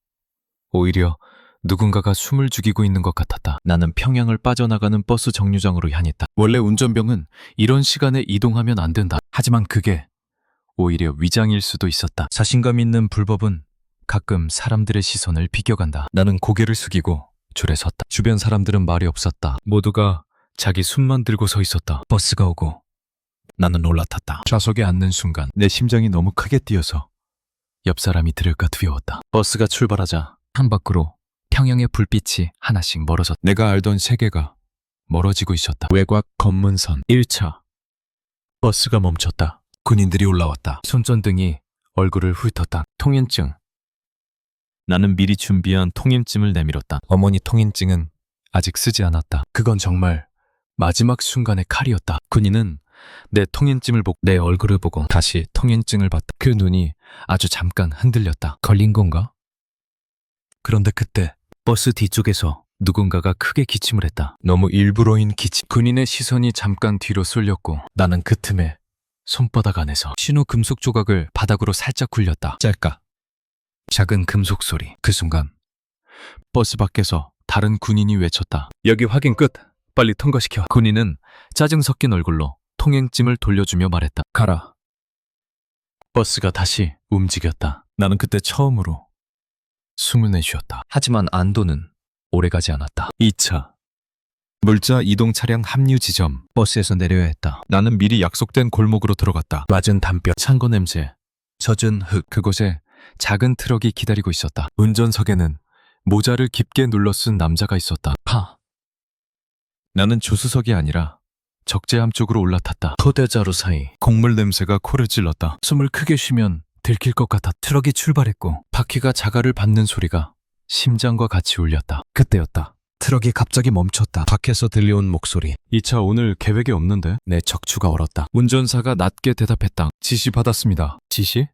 오히려 누군가가 숨을 죽이고 있는 것 같았다. 나는 평양을 빠져나가는 버스 정류장으로 향했다. 원래 운전병은 이런 시간에 이동하면 안 된다. 하지만 그게 오히려 위장일 수도 있었다. 자신감 있는 불법은 가끔 사람들의 시선을 비껴간다. 나는 고개를 숙이고 줄에 섰다. 주변 사람들은 말이 없었다. 모두가 자기 숨만 들고 서 있었다. 버스가 오고 나는 올라탔다. 좌석에 앉는 순간 내 심장이 너무 크게 뛰어서 옆 사람이 들을까 두려웠다. 버스가 출발하자 창밖으로 평양의 불빛이 하나씩 멀어졌다. 내가 알던 세계가 멀어지고 있었다. 외곽 검문선 1차. 버스가 멈췄다. 군인들이 올라왔다. 손전등이 얼굴을 훑었다. 통행증. 나는 미리 준비한 통행증을 내밀었다. 어머니 통행증은 아직 쓰지 않았다. 그건 정말 마지막 순간의 칼이었다. 군인은 내 통행증을 보고 내 얼굴을 보고 다시 통행증을 봤다. 그 눈이 아주 잠깐 흔들렸다. 걸린 건가? 그런데 그때 버스 뒤쪽에서 누군가가 크게 기침을 했다. 너무 일부러인 기침. 군인의 시선이 잠깐 뒤로 쏠렸고 나는 그 틈에 손바닥 안에서 신호 금속 조각을 바닥으로 살짝 굴렸다. 짤까? 작은 금속 소리. 그 순간 버스 밖에서 다른 군인이 외쳤다. 여기 확인 끝. 빨리 통과시켜. 군인은 짜증 섞인 얼굴로 통행증을 돌려주며 말했다. 가라. 버스가 다시 움직였다. 나는 그때 처음으로 숨을 내쉬었다. 하지만 안도는 오래가지 않았다. 2차. 물자 이동 차량 합류 지점. 버스에서 내려야 했다. 나는 미리 약속된 골목으로 들어갔다. 맞은 담벼, 창고 냄새, 젖은 흙. 그곳에 작은 트럭이 기다리고 있었다. 운전석에는 모자를 깊게 눌러 쓴 남자가 있었다. 나는 조수석이 아니라 적재함 쪽으로 올라탔다. 포대자루 사이 곡물 냄새가 코를 찔렀다. 숨을 크게 쉬면 들킬 것 같아. 트럭이 출발했고 바퀴가 자갈을 밟는 소리가 심장과 같이 울렸다. 그때였다. 트럭이 갑자기 멈췄다. 밖에서 들려온 목소리. 이 차 오늘 계획이 없는데? 내 척추가 얼었다. 운전사가 낮게 대답했다. 지시 받았습니다. 지시?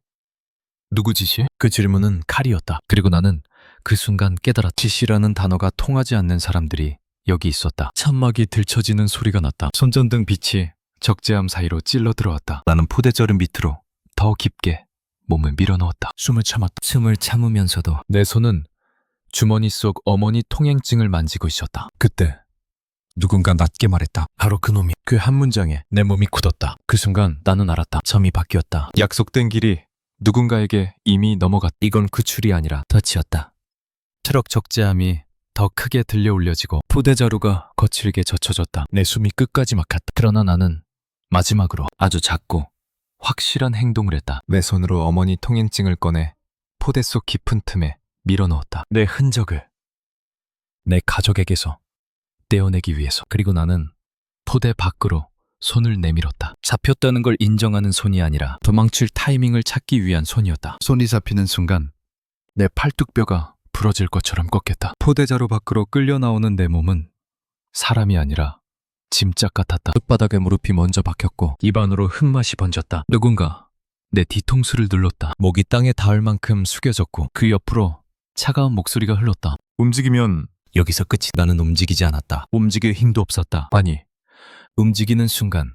누구 지시? 그 질문은 칼이었다. 그리고 나는 그 순간 깨달았다. 지시라는 단어가 통하지 않는 사람들이 여기 있었다. 천막이 들쳐지는 소리가 났다. 손전등 빛이 적재함 사이로 찔러 들어왔다. 나는 포대자루 밑으로 더 깊게 몸을 밀어넣었다. 숨을 참았다. 숨을 참으면서도 내 손은 주머니 속 어머니 통행증을 만지고 있었다. 그때 누군가 낮게 말했다. 바로 그놈이. 그 한 문장에 내 몸이 굳었다. 그 순간 나는 알았다. 점이 바뀌었다. 약속된 길이 누군가에게 이미 넘어갔다. 이건 구출이 아니라 덫이었다. 트럭 적재함이 더 크게 들려 올려지고 포대자루가 거칠게 젖혀졌다. 내 숨이 끝까지 막혔다. 그러나 나는 마지막으로 아주 작고 확실한 행동을 했다. 내 손으로 어머니 통행증을 꺼내 포대 속 깊은 틈에 밀어넣었다. 내 흔적을 내 가족에게서 떼어내기 위해서. 그리고 나는 포대 밖으로 손을 내밀었다. 잡혔다는 걸 인정하는 손이 아니라 도망칠 타이밍을 찾기 위한 손이었다. 손이 잡히는 순간 내 팔뚝뼈가 부러질 것처럼 꺾였다. 포대자루 밖으로 끌려 나오는 내 몸은 사람이 아니라 짐짝 같았다. 흙바닥에 무릎이 먼저 박혔고 입안으로 흙맛이 번졌다. 누군가 내 뒤통수를 눌렀다. 목이 땅에 닿을 만큼 숙여졌고 그 옆으로 차가운 목소리가 흘렀다. 움직이면 여기서 끝이. 나는 움직이지 않았다. 움직일 힘도 없었다. 아니, 움직이는 순간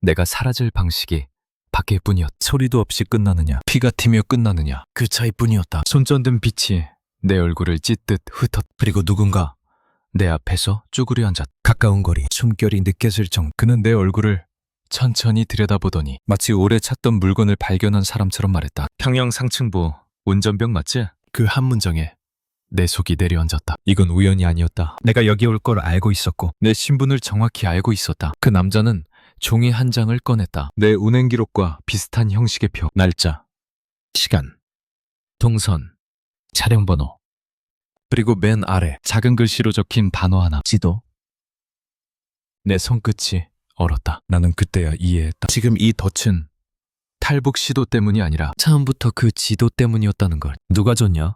내가 사라질 방식이 바뀔 뿐이었다. 소리도 없이 끝나느냐, 피가 튀며 끝나느냐, 그 차이뿐이었다. 손전등 빛이 내 얼굴을 찢듯 흩었. 그리고 누군가 내 앞에서 쭈그려 앉았다. 가까운 거리, 숨결이 느껴질 정도. 그는 내 얼굴을 천천히 들여다보더니 마치 오래 찾던 물건을 발견한 사람처럼 말했다. 평양 상층부 운전병 맞지? 그 한 문장에 내 속이 내려앉았다. 이건 우연이 아니었다. 내가 여기 올 걸 알고 있었고 내 신분을 정확히 알고 있었다. 그 남자는 종이 한 장을 꺼냈다. 내 운행 기록과 비슷한 형식의 표, 날짜, 시간, 동선, 차량 번호, 그리고 맨 아래 작은 글씨로 적힌 단어 하나. 지도. 내 손끝이 얼었다. 나는 그때야 이해했다. 지금 이 덫은 탈북 시도 때문이 아니라 처음부터 그 지도 때문이었다는 걸. 누가 줬냐?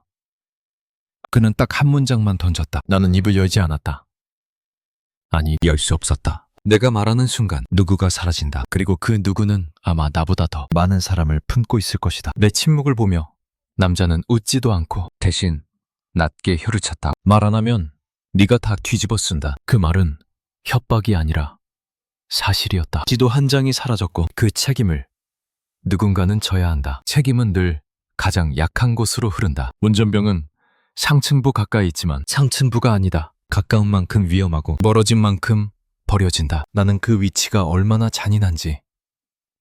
그는 딱 한 문장만 던졌다. 나는 입을 열지 않았다. 아니, 열 수 없었다. 내가 말하는 순간 누구가 사라진다. 그리고 그 누구는 아마 나보다 더 많은 사람을 품고 있을 것이다. 내 침묵을 보며 남자는 웃지도 않고 대신 낮게 혀를 찼다. 말 안 하면 네가 다 뒤집어 쓴다. 그 말은 협박이 아니라 사실이었다. 지도 한 장이 사라졌고 그 책임을 누군가는 져야 한다. 책임은 늘 가장 약한 곳으로 흐른다. 운전병은 상층부 가까이 있지만 상층부가 아니다. 가까운 만큼 위험하고 멀어진 만큼 버려진다. 나는 그 위치가 얼마나 잔인한지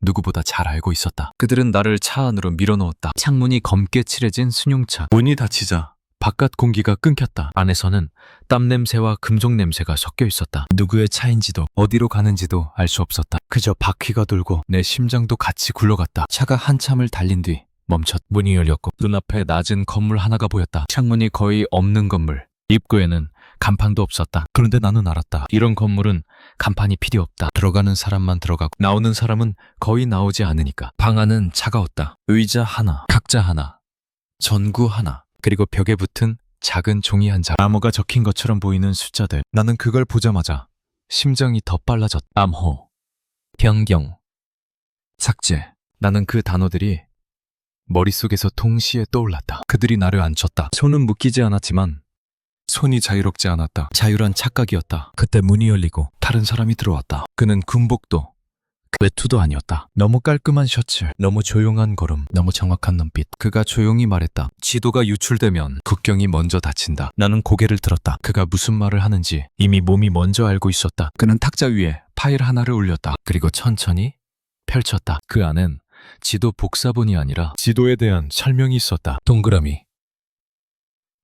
누구보다 잘 알고 있었다. 그들은 나를 차 안으로 밀어넣었다. 창문이 검게 칠해진 승용차. 문이 닫히자 바깥 공기가 끊겼다. 안에서는 땀 냄새와 금속 냄새가 섞여 있었다. 누구의 차인지도 어디로 가는지도 알 수 없었다. 그저 바퀴가 돌고 내 심장도 같이 굴러갔다. 차가 한참을 달린 뒤 멈췄. 문이 열렸고 눈앞에 낮은 건물 하나가 보였다. 창문이 거의 없는 건물. 입구에는 간판도 없었다. 그런데 나는 알았다. 이런 건물은 간판이 필요 없다. 들어가는 사람만 들어가고 나오는 사람은 거의 나오지 않으니까. 방 안은 차가웠다. 의자 하나, 탁자 하나, 전구 하나, 그리고 벽에 붙은 작은 종이 한 장. 암호가 적힌 것처럼 보이는 숫자들. 나는 그걸 보자마자 심장이 더 빨라졌다. 암호, 변경, 삭제. 나는 그 단어들이 머릿속에서 동시에 떠올랐다. 그들이 나를 안쳤다. 손은 묶이지 않았지만 손이 자유롭지 않았다. 자유란 착각이었다. 그때 문이 열리고 다른 사람이 들어왔다. 그는 군복도 외투도 아니었다. 너무 깔끔한 셔츠, 너무 조용한 걸음, 너무 정확한 눈빛. 그가 조용히 말했다. 지도가 유출되면 국경이 먼저 닫힌다. 나는 고개를 들었다. 그가 무슨 말을 하는지 이미 몸이 먼저 알고 있었다. 그는 탁자 위에 파일 하나를 올렸다. 그리고 천천히 펼쳤다. 그 안엔 지도 복사본이 아니라 지도에 대한 설명이 있었다. 동그라미,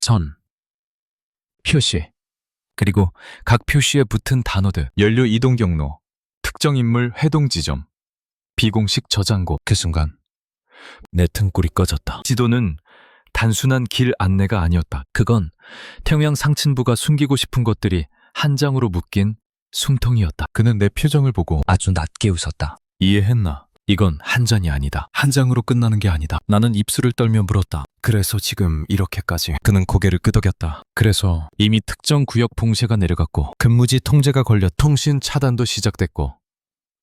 선, 표시, 그리고 각 표시에 붙은 단어들. 연료 이동 경로, 특정 인물 회동 지점, 비공식 저장고. 그 순간 내 등골이 꺼졌다. 지도는 단순한 길 안내가 아니었다. 그건 평양 상층부가 숨기고 싶은 것들이 한 장으로 묶인 숨통이었다. 그는 내 표정을 보고 아주 낮게 웃었다. 이해했나? 이건 한 잔이 아니다. 한 장으로 끝나는 게 아니다. 나는 입술을 떨며 물었다. 그래서 지금 이렇게까지. 그는 고개를 끄덕였다. 그래서 이미 특정 구역 봉쇄가 내려갔고 근무지 통제가 걸려 통신 차단도 시작됐고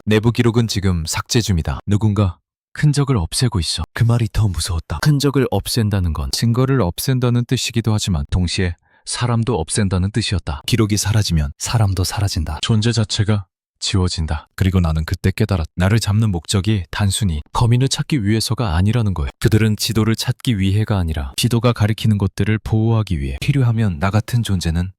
내부 기록은 지금 삭제 중이다. 누군가 흔적을 없애고 있어. 그 말이 더 무서웠다. 흔적을 없앤다는 건 증거를 없앤다는 뜻이기도 하지만 동시에 사람도 없앤다는 뜻이었다. 기록이 사라지면 사람도 사라진다. 존재 자체가 지워진다. 그리고 나는 그때 깨달았다. 나를 잡는 목적이 단순히 거민을 찾기 위해서가 아니라는 거야. 그들은 지도를 찾기 위해가 아니라 지도가 가리키는 것들을 보호하기 위해 필요하면 나 같은 존재는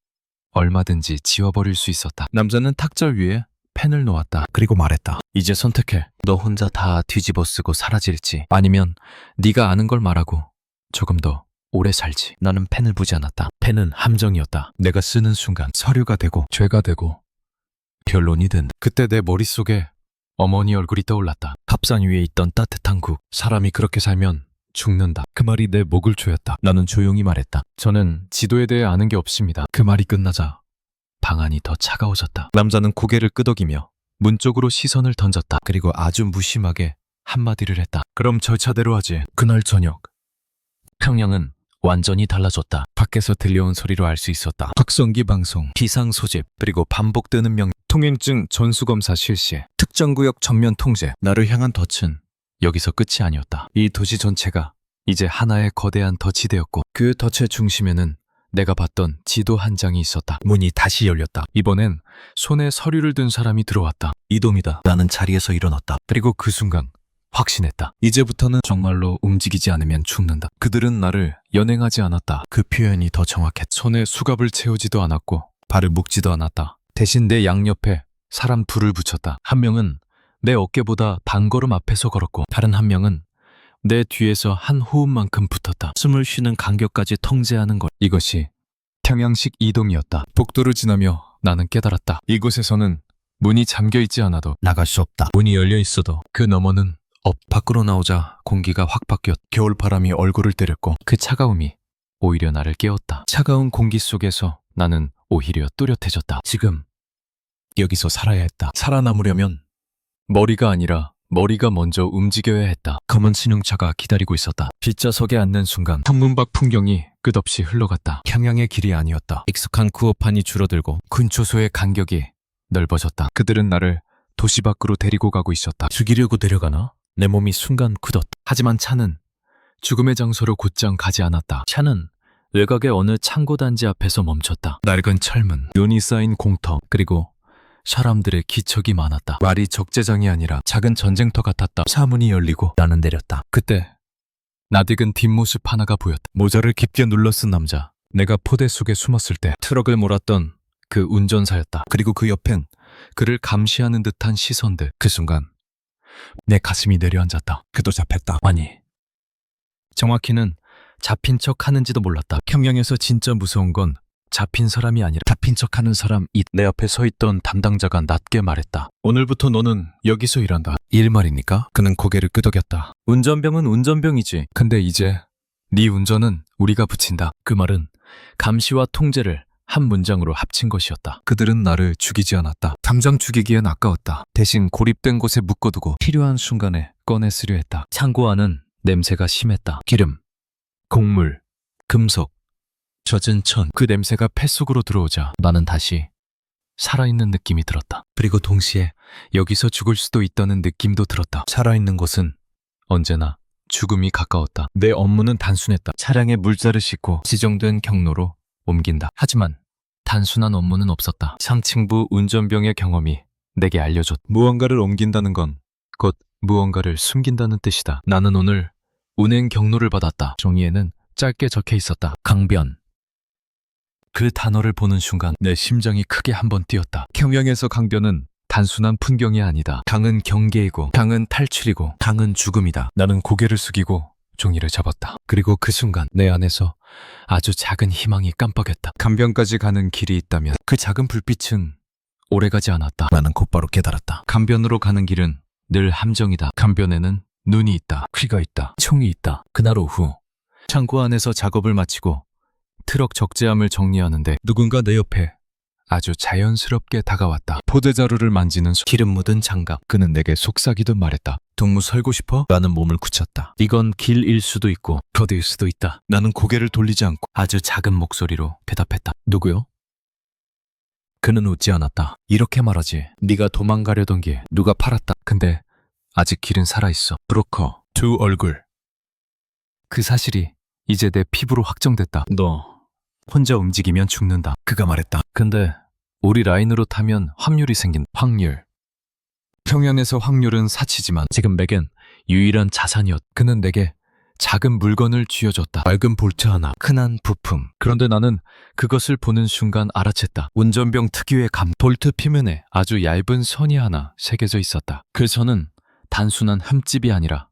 얼마든지 지워버릴 수 있었다. 남자는 탁자 위에 펜을 놓았다. 그리고 말했다. 이제 선택해. 너 혼자 다 뒤집어 쓰고 사라질지 아니면 네가 아는 걸 말하고 조금 더 오래 살지. 나는 펜을 보지 않았다. 펜은 함정이었다. 내가 쓰는 순간 서류가 되고 죄가 되고 결론이 된다. 그때 내 머릿속에 어머니 얼굴이 떠올랐다. 밥상 위에 있던 따뜻한 국. 사람이 그렇게 살면 죽는다. 그 말이 내 목을 조였다. 나는 조용히 말했다. 저는 지도에 대해 아는 게 없습니다. 그 말이 끝나자 방 안이 더 차가워졌다. 남자는 고개를 끄덕이며 문 쪽으로 시선을 던졌다. 그리고 아주 무심하게 한마디를 했다. 그럼 저 차대로 하지. 그날 저녁 평양은 완전히 달라졌다. 밖에서 들려온 소리로 알 수 있었다. 확성기 방송, 비상 소집, 그리고 반복되는 통행증 전수검사 실시, 특정구역 전면 통제. 나를 향한 덫은 여기서 끝이 아니었다. 이 도시 전체가 이제 하나의 거대한 덫이 되었고 그 덫의 중심에는 내가 봤던 지도 한 장이 있었다. 문이 다시 열렸다. 이번엔 손에 서류를 든 사람이 들어왔다. 이돔이다. 나는 자리에서 일어났다. 그리고 그 순간 확신했다. 이제부터는 정말로 움직이지 않으면 죽는다. 그들은 나를 연행하지 않았다. 그 표현이 더 정확했다. 손에 수갑을 채우지도 않았고 발을 묶지도 않았다. 대신 내 양옆에 사람 둘을 붙였다. 한 명은 내 어깨보다 반걸음 앞에서 걸었고 다른 한 명은 내 뒤에서 한 호흡만큼 붙었다. 숨을 쉬는 간격까지 통제하는 것. 이것이 평양식 이동이었다. 복도를 지나며 나는 깨달았다. 이곳에서는 문이 잠겨있지 않아도 나갈 수 없다. 문이 열려있어도 그 너머는 밖으로 나오자 공기가 확 바뀌었다. 겨울바람이 얼굴을 때렸고 그 차가움이 오히려 나를 깨웠다. 차가운 공기 속에서 나는 오히려 뚜렷해졌다. 지금 여기서 살아야 했다. 살아남으려면 머리가 아니라 머리가 먼저 움직여야 했다. 검은 승용차가 기다리고 있었다. 뒷좌석에 앉는 순간 창문 밖 풍경이 끝없이 흘러갔다. 평양의 길이 아니었다. 익숙한 구호판이 줄어들고 근초소의 간격이 넓어졌다. 그들은 나를 도시 밖으로 데리고 가고 있었다. 죽이려고 데려가나? 내 몸이 순간 굳었다. 하지만 차는 죽음의 장소로 곧장 가지 않았다. 차는 외곽의 어느 창고 단지 앞에서 멈췄다. 낡은 철문, 눈이 쌓인 공터, 그리고 사람들의 기척이 많았다. 말이 적재장이 아니라 작은 전쟁터 같았다. 차 문이 열리고 나는 내렸다. 그때 낯익은 뒷모습 하나가 보였다. 모자를 깊게 눌러 쓴 남자. 내가 포대 속에 숨었을 때 트럭을 몰았던 그 운전사였다. 그리고 그 옆엔 그를 감시하는 듯한 시선들. 그 순간 내 가슴이 내려앉았다. 그도 잡혔다. 아니, 정확히는 잡힌 척 하는지도 몰랐다. 평양에서 진짜 무서운 건 잡힌 사람이 아니라 잡힌 척하는 사람. 내 앞에 서 있던 담당자가 낮게 말했다. 오늘부터 너는 여기서 일한다. 일 말입니까? 그는 고개를 끄덕였다. 운전병은 운전병이지. 근데 이제 네 운전은 우리가 붙인다. 그 말은 감시와 통제를 한 문장으로 합친 것이었다. 그들은 나를 죽이지 않았다. 당장 죽이기엔 아까웠다. 대신 고립된 곳에 묶어두고 필요한 순간에 꺼내 쓰려 했다. 창고 안은 냄새가 심했다. 기름, 곡물, 금속, 젖은 천. 그 냄새가 폐속으로 들어오자 나는 다시 살아있는 느낌이 들었다. 그리고 동시에 여기서 죽을 수도 있다는 느낌도 들었다. 살아있는 곳은 언제나 죽음이 가까웠다. 내 업무는 단순했다. 차량에 물자를 싣고 지정된 경로로 옮긴다. 하지만 단순한 업무는 없었다. 상층부 운전병의 경험이 내게 알려줬다. 무언가를 옮긴다는 건 곧 무언가를 숨긴다는 뜻이다. 나는 오늘 운행 경로를 받았다. 종이에는 짧게 적혀 있었다. 강변. 그 단어를 보는 순간 내 심장이 크게 한번 뛰었다. 평양에서 강변은 단순한 풍경이 아니다. 강은 경계이고, 강은 탈출이고, 강은 죽음이다. 나는 고개를 숙이고 종이를 잡았다. 그리고 그 순간 내 안에서 아주 작은 희망이 깜빡였다. 강변까지 가는 길이 있다면 그 작은 불빛은 오래가지 않았다. 나는 곧바로 깨달았다. 강변으로 가는 길은 늘 함정이다. 강변에는 눈이 있다. 귀가 있다. 총이 있다. 그날 오후 창고 안에서 작업을 마치고 트럭 적재함을 정리하는데 누군가 내 옆에 아주 자연스럽게 다가왔다. 포대자루를 만지는 기름 묻은 장갑. 그는 내게 속삭이듯 말했다. 동무 살고 싶어? 나는 몸을 굳혔다. 이건 길일 수도 있고 더디일 수도 있다. 나는 고개를 돌리지 않고 아주 작은 목소리로 대답했다. 누구요? 그는 웃지 않았다. 이렇게 말하지. 네가 도망가려던 길 누가 팔았다. 근데 아직 길은 살아있어. 브로커, 두 얼굴. 그 사실이 이제 내 피부로 확정됐다. 너 혼자 움직이면 죽는다. 그가 말했다. 근데 우리 라인으로 타면 확률이 생긴. 확률. 평양에서 확률은 사치지만 지금 내겐 유일한 자산이었다. 그는 내게 작은 물건을 쥐어줬다. 맑은 볼트 하나, 흔한 부품. 그런데 나는 그것을 보는 순간 알아챘다. 운전병 특유의 감. 볼트 표면에 아주 얇은 선이 하나 새겨져 있었다. 그 선은 단순한 흠집이 아니라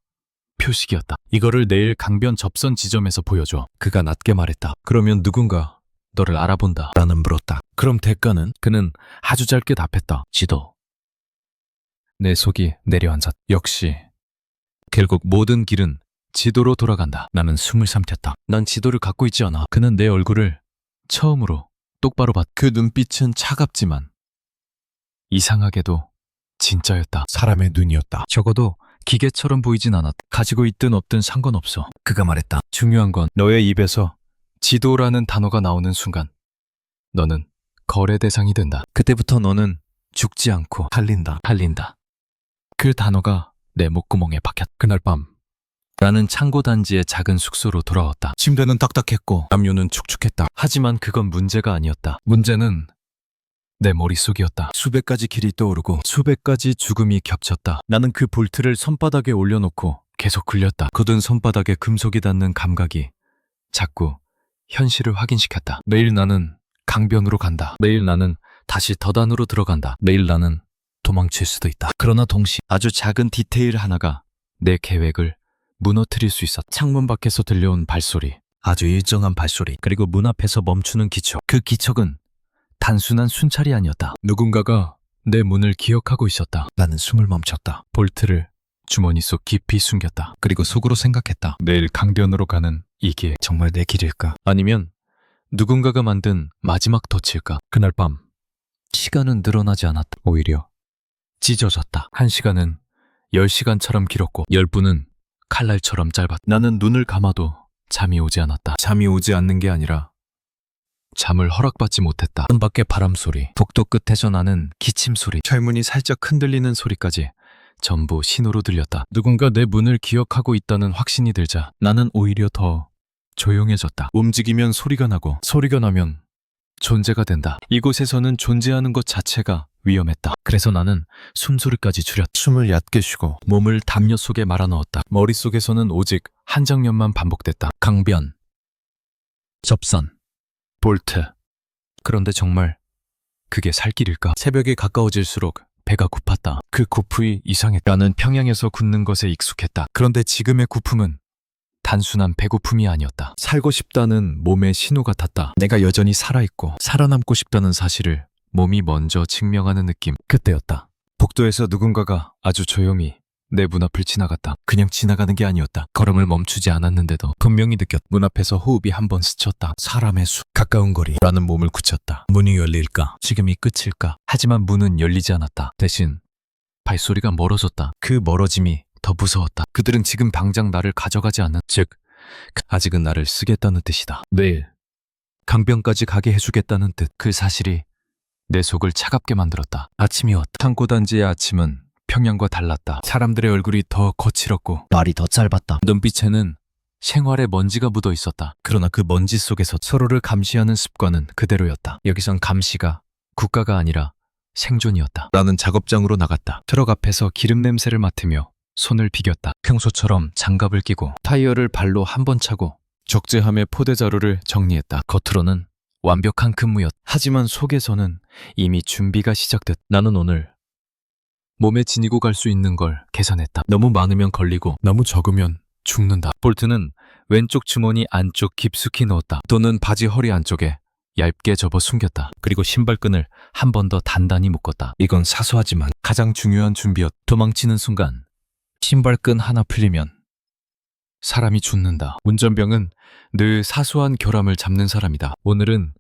표식이었다. 이거를 내일 강변 접선 지점에서 보여줘. 그가 낮게 말했다. 그러면 누군가 너를 알아본다. 라는 물었다. 그럼 대가는? 그는 아주 짧게 답했다. 지도. 내 속이 내려앉았다. 역시 결국 모든 길은 지도로 돌아간다. 나는 숨을 삼켰다. 난 지도를 갖고 있지 않아. 그는 내 얼굴을 처음으로 똑바로 봤다. 그 눈빛은 차갑지만 이상하게도 진짜였다. 사람의 눈이었다. 적어도 기계처럼 보이진 않았다. 가지고 있든 없든 상관없어. 그가 말했다. 중요한 건 너의 입에서 지도라는 단어가 나오는 순간 너는 거래 대상이 된다. 그때부터 너는 죽지 않고 달린다. 그 단어가 내 목구멍에 박혔다. 그날 밤 나는 창고 단지의 작은 숙소로 돌아왔다. 침대는 딱딱했고 담요는 축축했다. 하지만 그건 문제가 아니었다. 문제는 내 머릿속이었다. 수백 가지 길이 떠오르고 수백 가지 죽음이 겹쳤다. 나는 그 볼트를 손바닥에 올려놓고 계속 굴렸다. 굳은 손바닥에 금속이 닿는 감각이 자꾸 현실을 확인시켰다. 매일 나는 강변으로 간다. 매일 나는 다시 덧안으로 들어간다. 매일 나는 도망칠 수도 있다. 그러나 동시에 아주 작은 디테일 하나가 내 계획을 무너뜨릴 수 있었다. 창문 밖에서 들려온 발소리, 아주 일정한 발소리, 그리고 문 앞에서 멈추는 기척. 그 기척은 단순한 순찰이 아니었다. 누군가가 내 문을 기억하고 있었다. 나는 숨을 멈췄다. 볼트를 주머니 속 깊이 숨겼다. 그리고 속으로 생각했다. 내일 강변으로 가는 이 길 정말 내 길일까? 아니면 누군가가 만든 마지막 덫일까? 그날 밤 시간은 늘어나지 않았다. 오히려 찢어졌다. 1시간은 10시간처럼 길었고 10분은 칼날처럼 짧았다. 나는 눈을 감아도 잠이 오지 않았다. 잠이 오지 않는 게 아니라 잠을 허락받지 못했다. 문 밖의 바람소리, 복도 끝에서 나는 기침소리, 철문이 살짝 흔들리는 소리까지 전부 신호로 들렸다. 누군가 내 문을 기억하고 있다는 확신이 들자 나는 오히려 더 조용해졌다. 움직이면 소리가 나고 소리가 나면 존재가 된다. 이곳에서는 존재하는 것 자체가 위험했다. 그래서 나는 숨소리까지 줄였다. 숨을 얕게 쉬고 몸을 담요 속에 말아넣었다. 머릿속에서는 오직 한 장면만 반복됐다. 강변, 접선, 볼트. 그런데 정말 그게 살 길일까? 새벽이 가까워질수록 배가 고팠다. 그 고프이 이상했다. 나는 평양에서 굽는 것에 익숙했다. 그런데 지금의 고픔은 단순한 배고픔이 아니었다. 살고 싶다는 몸의 신호 같았다. 내가 여전히 살아있고 살아남고 싶다는 사실을 몸이 먼저 증명하는 느낌. 그때였다. 복도에서 누군가가 아주 조용히 내 문 앞을 지나갔다. 그냥 지나가는 게 아니었다. 걸음을 멈추지 않았는데도 분명히 느꼈다. 문 앞에서 호흡이 한 번 스쳤다. 사람의 수. 가까운 거리. 라는 몸을 굳혔다. 문이 열릴까? 지금이 끝일까? 하지만 문은 열리지 않았다. 대신 발소리가 멀어졌다. 그 멀어짐이 더 무서웠다. 그들은 지금 당장 나를 가져가지 않는, 즉 아직은 나를 쓰겠다는 뜻이다. 내일 강변까지 가게 해주겠다는 뜻. 그 사실이 내 속을 차갑게 만들었다. 아침이 왔다. 창고 단지의 아침은 평양과 달랐다. 사람들의 얼굴이 더 거칠었고 말이 더 짧았다. 눈빛에는 생활의 먼지가 묻어 있었다. 그러나 그 먼지 속에서 서로를 감시하는 습관은 그대로였다. 여기선 감시가 국가가 아니라 생존이었다. 나는 작업장으로 나갔다. 트럭 앞에서 기름 냄새를 맡으며 손을 비겼다. 평소처럼 장갑을 끼고 타이어를 발로 한 번 차고 적재함의 포대 자루를 정리했다. 겉으로는 완벽한 근무였다. 하지만 속에서는 이미 준비가 시작됐다. 나는 오늘 몸에 지니고 갈 수 있는 걸 계산했다. 너무 많으면 걸리고 너무 적으면 죽는다. 볼트는 왼쪽 주머니 안쪽 깊숙이 넣었다. 또는 바지 허리 안쪽에 얇게 접어 숨겼다. 그리고 신발끈을 한 번 더 단단히 묶었다. 이건 사소하지만 가장 중요한 준비였다. 도망치는 순간 신발끈 하나 풀리면 사람이 죽는다. 운전병은 늘 사소한 결함을 잡는 사람이다. 오늘은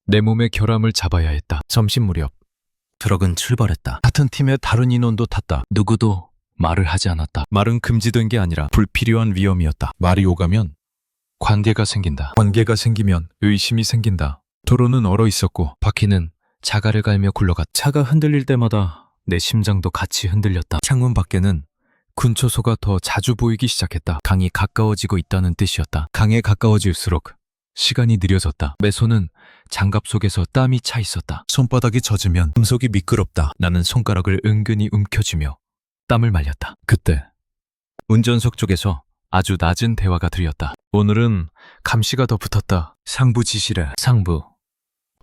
내 몸의 결함을 잡아야 했다. 점심 무렵 트럭은 출발했다. 같은 팀의 다른 인원도 탔다. 누구도 말을 하지 않았다. 말은 금지된 게 아니라 불필요한 위험이었다. 말이 오가면 관계가 생긴다. 관계가 생기면 의심이 생긴다. 도로는 얼어 있었고 바퀴는 자갈을 갈며 굴러갔다. 차가 흔들릴 때마다 내 심장도 같이 흔들렸다. 창문 밖에는 군초소가 더 자주 보이기 시작했다. 강이 가까워지고 있다는 뜻이었다. 강에 가까워질수록 시간이 느려졌다. 내 손은 장갑 속에서 땀이 차 있었다. 손바닥이 젖으면 금속이 미끄럽다. 나는 손가락을 은근히 움켜쥐며 땀을 말렸다. 그때 운전석 쪽에서 아주 낮은 대화가 들렸다. 오늘은 감시가 더 붙었다. 상부 지시래. 상부.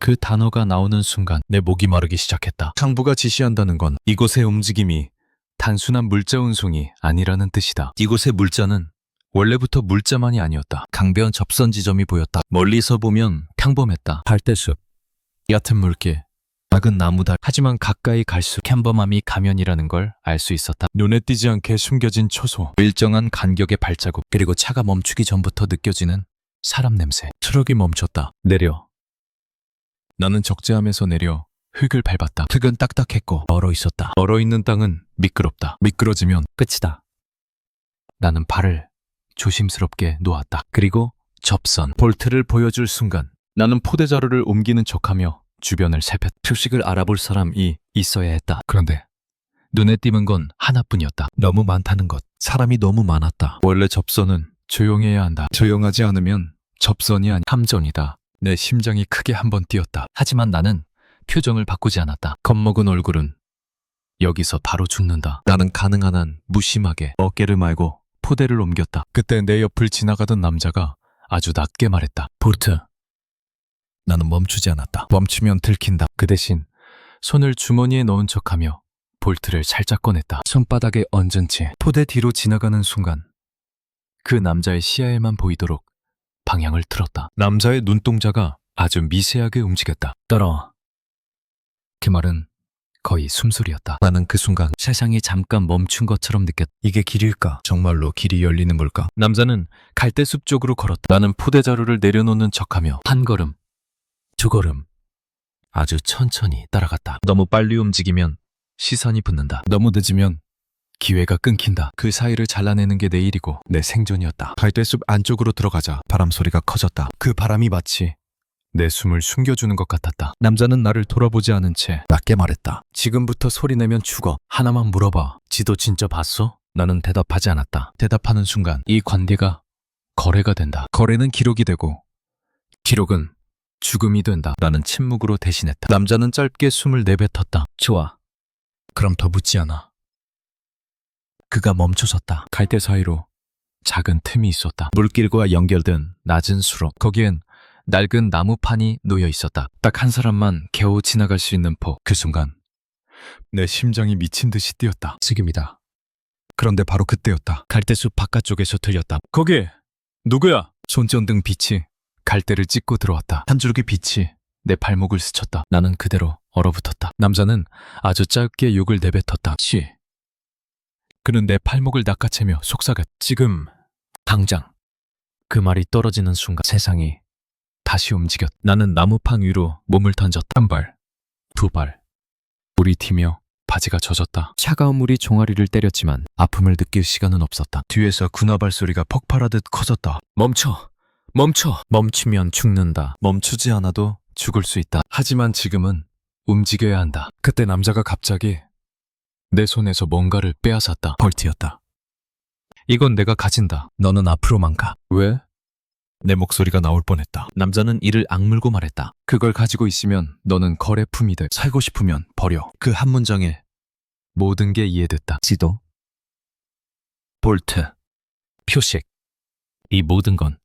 그 단어가 나오는 순간 내 목이 마르기 시작했다. 상부가 지시한다는 건 이곳의 움직임이 단순한 물자 운송이 아니라는 뜻이다. 이곳의 물자는 원래부터 물자만이 아니었다. 강변 접선 지점이 보였다. 멀리서 보면 평범했다. 발대숲, 얕은 물길, 작은 나무들. 하지만 가까이 갈수록 평범함이 가면이라는 걸 알 수 있었다. 눈에 띄지 않게 숨겨진 초소, 일정한 간격의 발자국, 그리고 차가 멈추기 전부터 느껴지는 사람 냄새. 트럭이 멈췄다. 내려. 나는 적재함에서 내려 흙을 밟았다. 흙은 딱딱했고 얼어 있었다. 얼어 있는 땅은 미끄럽다. 미끄러지면 끝이다. 나는 발을 조심스럽게 놓았다. 그리고 접선, 볼트를 보여줄 순간 나는 포대 자루를 옮기는 척하며 주변을 살폈다. 표식을 알아볼 사람이 있어야 했다. 그런데 눈에 띄는 건 하나뿐이었다. 너무 많다는 것. 사람이 너무 많았다. 원래 접선은 조용해야 한다. 조용하지 않으면 접선이 아니 함정이다. 내 심장이 크게 한번 뛰었다. 하지만 나는 표정을 바꾸지 않았다. 겁먹은 얼굴은 여기서 바로 죽는다. 나는 가능한 한 무심하게 어깨를 말고 포대를 옮겼다. 그때 내 옆을 지나가던 남자가 아주 낮게 말했다. 볼트. 나는 멈추지 않았다. 멈추면 들킨다. 그 대신 손을 주머니에 넣은 척하며 볼트를 살짝 꺼냈다. 손바닥에 얹은 채 포대 뒤로 지나가는 순간 그 남자의 시야에만 보이도록 방향을 틀었다. 남자의 눈동자가 아주 미세하게 움직였다. 떨어. 그 말은 거의 숨소리였다. 나는 그 순간 세상이 잠깐 멈춘 것처럼 느꼈다. 이게 길일까? 정말로 길이 열리는 걸까? 남자는 갈대숲 쪽으로 걸었다. 나는 포대 자루를 내려놓는 척하며 한 걸음, 두 걸음 아주 천천히 따라갔다. 너무 빨리 움직이면 시선이 붙는다. 너무 늦으면 기회가 끊긴다. 그 사이를 잘라내는 게 내 일이고 내 생존이었다. 갈대숲 안쪽으로 들어가자 바람 소리가 커졌다. 그 바람이 마치 내 숨을 숨겨주는 것 같았다. 남자는 나를 돌아보지 않은 채 낮게 말했다. 지금부터 소리내면 죽어. 하나만 물어봐. 지도 진짜 봤어? 나는 대답하지 않았다. 대답하는 순간 이 관계가 거래가 된다. 거래는 기록이 되고 기록은 죽음이 된다. 나는 침묵으로 대신했다. 남자는 짧게 숨을 내뱉었다. 좋아. 그럼 더 묻지 않아. 그가 멈춰섰다. 갈대 사이로 작은 틈이 있었다. 물길과 연결된 낮은 수로. 거기엔 낡은 나무판이 놓여 있었다. 딱 한 사람만 겨우 지나갈 수 있는 폭. 그 순간 내 심장이 미친 듯이 뛰었다. 지금이다. 그런데 바로 그때였다. 갈대숲 바깥쪽에서 들렸다. 거기 누구야? 손전등 빛이 갈대를 찍고 들어왔다. 한 줄기 빛이 내 발목을 스쳤다. 나는 그대로 얼어붙었다. 남자는 아주 짧게 욕을 내뱉었다. 씨. 그는 내 팔목을 낚아채며 속삭였다. 지금 당장. 그 말이 떨어지는 순간 세상이 다시 움직였다. 나는 나무판 위로 몸을 던졌다. 한 발, 두 발. 물이 튀며 바지가 젖었다. 차가운 물이 종아리를 때렸지만 아픔을 느낄 시간은 없었다. 뒤에서 군화발 소리가 폭발하듯 커졌다. 멈춰! 멈춰! 멈추면 죽는다. 멈추지 않아도 죽을 수 있다. 하지만 지금은 움직여야 한다. 그때 남자가 갑자기 내 손에서 뭔가를 빼앗았다. 벌트였다. 이건 내가 가진다. 너는 앞으로만 가. 왜? 내 목소리가 나올 뻔했다. 남자는 이를 악물고 말했다. 그걸 가지고 있으면 너는 거래품이 돼. 살고 싶으면 버려. 그 한 문장에 모든 게 이해됐다. 지도, 볼트, 표식. 이 모든 건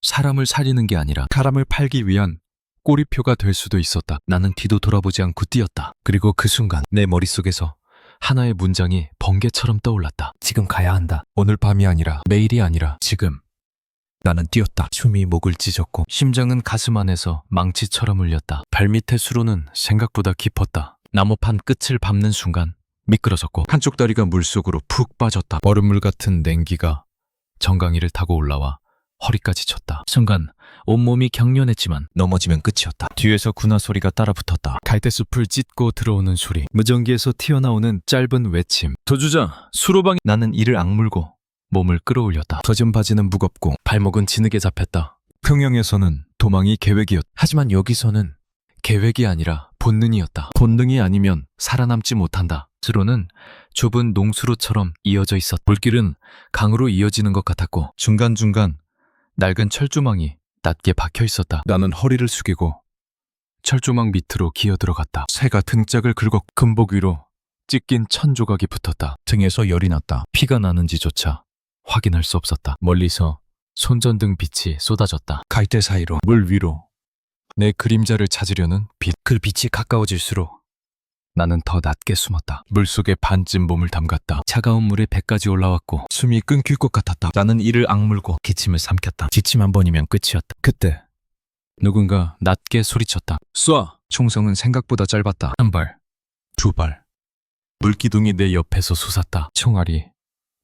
사람을 살리는 게 아니라 사람을 팔기 위한 꼬리표가 될 수도 있었다. 나는 뒤도 돌아보지 않고 뛰었다. 그리고 그 순간 내 머릿속에서 하나의 문장이 번개처럼 떠올랐다. 지금 가야 한다. 오늘 밤이 아니라 매일이 아니라 지금. 나는 뛰었다. 숨이 목을 찢었고 심장은 가슴 안에서 망치처럼 울렸다. 발밑의 수로는 생각보다 깊었다. 나무판 끝을 밟는 순간 미끄러졌고 한쪽 다리가 물속으로 푹 빠졌다. 얼음물 같은 냉기가 정강이를 타고 올라와 허리까지 쳤다. 순간 온몸이 경련했지만 넘어지면 끝이었다. 뒤에서 군화 소리가 따라붙었다. 갈대숲을 찢고 들어오는 소리. 무전기에서 튀어나오는 짧은 외침. 도주자, 수로방이. 나는 이를 악물고 몸을 끌어올렸다. 젖은 바지는 무겁고 발목은 지느게 잡혔다. 평양에서는 도망이 계획이었다. 하지만 여기서는 계획이 아니라 본능이었다. 본능이 아니면 살아남지 못한다. 수로는 좁은 농수로처럼 이어져 있었다. 물길은 강으로 이어지는 것 같았고 중간중간 낡은 철조망이 낮게 박혀 있었다. 나는 허리를 숙이고 철조망 밑으로 기어 들어갔다. 새가 등짝을 긁어 금복 위로 찢긴 천 조각이 붙었다. 등에서 열이 났다. 피가 나는지조차 확인할 수 없었다. 멀리서 손전등 빛이 쏟아졌다. 갈대 사이로 물 위로 내 그림자를 찾으려는 빛. 그 빛이 가까워질수록 나는 더 낮게 숨었다. 물속에 반쯤 몸을 담갔다. 차가운 물에 배까지 올라왔고 숨이 끊길 것 같았다. 나는 이를 악물고 기침을 삼켰다. 지침 한 번이면 끝이었다. 그때 누군가 낮게 소리쳤다. 쏴! 총성은 생각보다 짧았다. 한 발, 두 발. 물기둥이 내 옆에서 솟았다. 총알이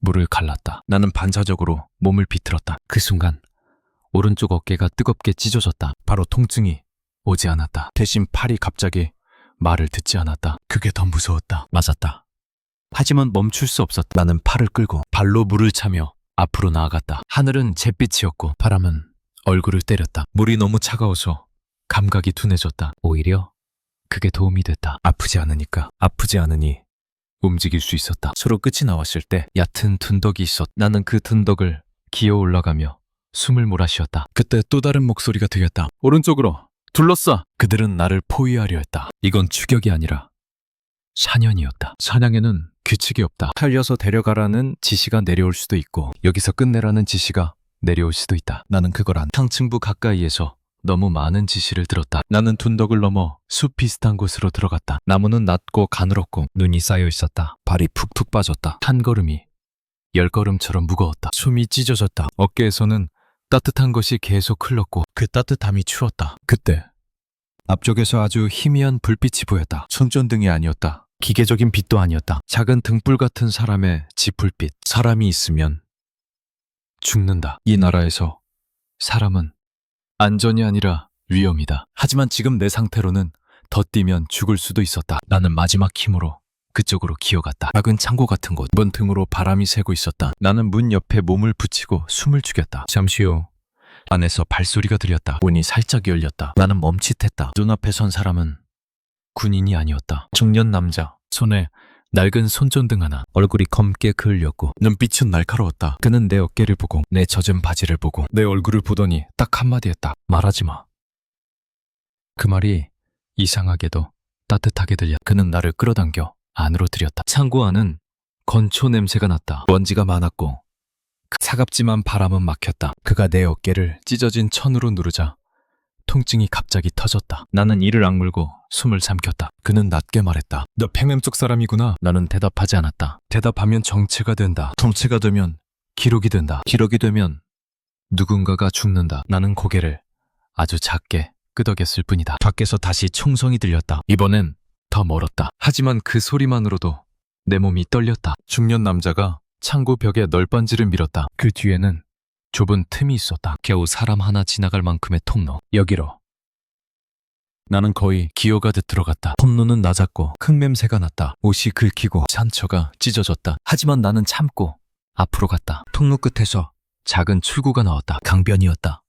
물을 갈랐다. 나는 반사적으로 몸을 비틀었다. 그 순간 오른쪽 어깨가 뜨겁게 찢어졌다. 바로 통증이 오지 않았다. 대신 팔이 갑자기 말을 듣지 않았다. 그게 더 무서웠다. 맞았다. 하지만 멈출 수 없었다. 나는 팔을 끌고 발로 물을 차며 앞으로 나아갔다. 하늘은 잿빛이었고 바람은 얼굴을 때렸다. 물이 너무 차가워서 감각이 둔해졌다. 오히려 그게 도움이 됐다. 아프지 않으니까. 아프지 않으니 움직일 수 있었다. 수로 끝이 나왔을 때 얕은 둔덕이 있었다. 나는 그 둔덕을 기어 올라가며 숨을 몰아쉬었다. 그때 또 다른 목소리가 들렸다. 오른쪽으로 둘러싸. 그들은 나를 포위하려 했다. 이건 추격이 아니라 사냥이었다. 사냥에는 규칙이 없다. 살려서 데려가라는 지시가 내려올 수도 있고 여기서 끝내라는 지시가 내려올 수도 있다. 나는 그걸 안. 상층부 가까이에서 너무 많은 지시를 들었다. 나는 둔덕을 넘어 숲 비슷한 곳으로 들어갔다. 나무는 낮고 가늘었고 눈이 쌓여 있었다. 발이 푹푹 빠졌다. 한 걸음이 10걸음처럼 무거웠다. 숨이 찢어졌다. 어깨에서는 따뜻한 것이 계속 흘렀고 그 따뜻함이 추웠다. 그때 앞쪽에서 아주 희미한 불빛이 보였다. 손전등이 아니었다. 기계적인 빛도 아니었다. 작은 등불 같은 사람의 지풀빛. 사람이 있으면 죽는다. 이 나라에서 사람은 안전이 아니라 위험이다. 하지만 지금 내 상태로는 더 뛰면 죽을 수도 있었다. 나는 마지막 힘으로 그쪽으로 기어갔다. 작은 창고 같은 곳. 문 등으로 바람이 새고 있었다. 나는 문 옆에 몸을 붙이고 숨을 죽였다. 잠시 후 안에서 발소리가 들렸다. 문이 살짝 열렸다. 나는 멈칫했다. 눈앞에 선 사람은 군인이 아니었다. 중년 남자. 손에 낡은 손전등 하나. 얼굴이 검게 그을렸고 눈빛은 날카로웠다. 그는 내 어깨를 보고 내 젖은 바지를 보고 내 얼굴을 보더니 딱 한마디 했다. 말하지 마. 그 말이 이상하게도 따뜻하게 들려. 그는 나를 끌어당겨 안으로 들였다. 창고 안은 건초 냄새가 났다. 먼지가 많았고 차갑지만 바람은 막혔다. 그가 내 어깨를 찢어진 천으로 누르자 통증이 갑자기 터졌다. 나는 이를 악물고 숨을 삼켰다. 그는 낮게 말했다. 너 팽램 쪽 사람이구나. 나는 대답하지 않았다. 대답하면 정체가 된다. 정체가 되면 기록이 된다. 기록이 되면 누군가가 죽는다. 나는 고개를 아주 작게 끄덕였을 뿐이다. 밖에서 다시 총성이 들렸다. 이번엔 더 멀었다. 하지만 그 소리만으로도 내 몸이 떨렸다. 중년 남자가 창고 벽에 널빤지를 밀었다. 그 뒤에는 좁은 틈이 있었다. 겨우 사람 하나 지나갈 만큼의 통로. 여기로. 나는 거의 기어가듯 들어갔다. 통로는 낮았고 흙냄새가 났다. 옷이 긁히고 상처가 찢어졌다. 하지만 나는 참고 앞으로 갔다. 통로 끝에서 작은 출구가 나왔다. 강변이었다.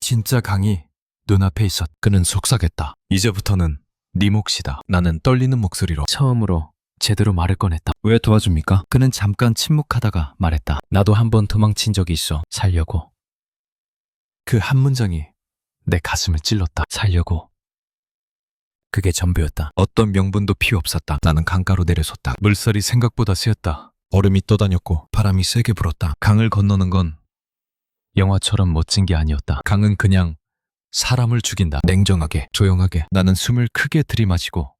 진짜 강이 눈앞에 있었다. 그는 속삭였다. 이제부터는 네 몫이다. 나는 떨리는 목소리로 처음으로 제대로 말을 꺼냈다. 왜 도와줍니까? 그는 잠깐 침묵하다가 말했다. 나도 한 번 도망친 적이 있어. 살려고. 그 한 문장이 내 가슴을 찔렀다. 살려고. 그게 전부였다. 어떤 명분도 필요 없었다. 나는 강가로 내려섰다. 물살이 생각보다 세었다. 얼음이 떠다녔고 바람이 세게 불었다. 강을 건너는 건 영화처럼 멋진 게 아니었다. 강은 그냥 사람을 죽인다. 냉정하게, 조용하게. 나는 숨을 크게 들이마시고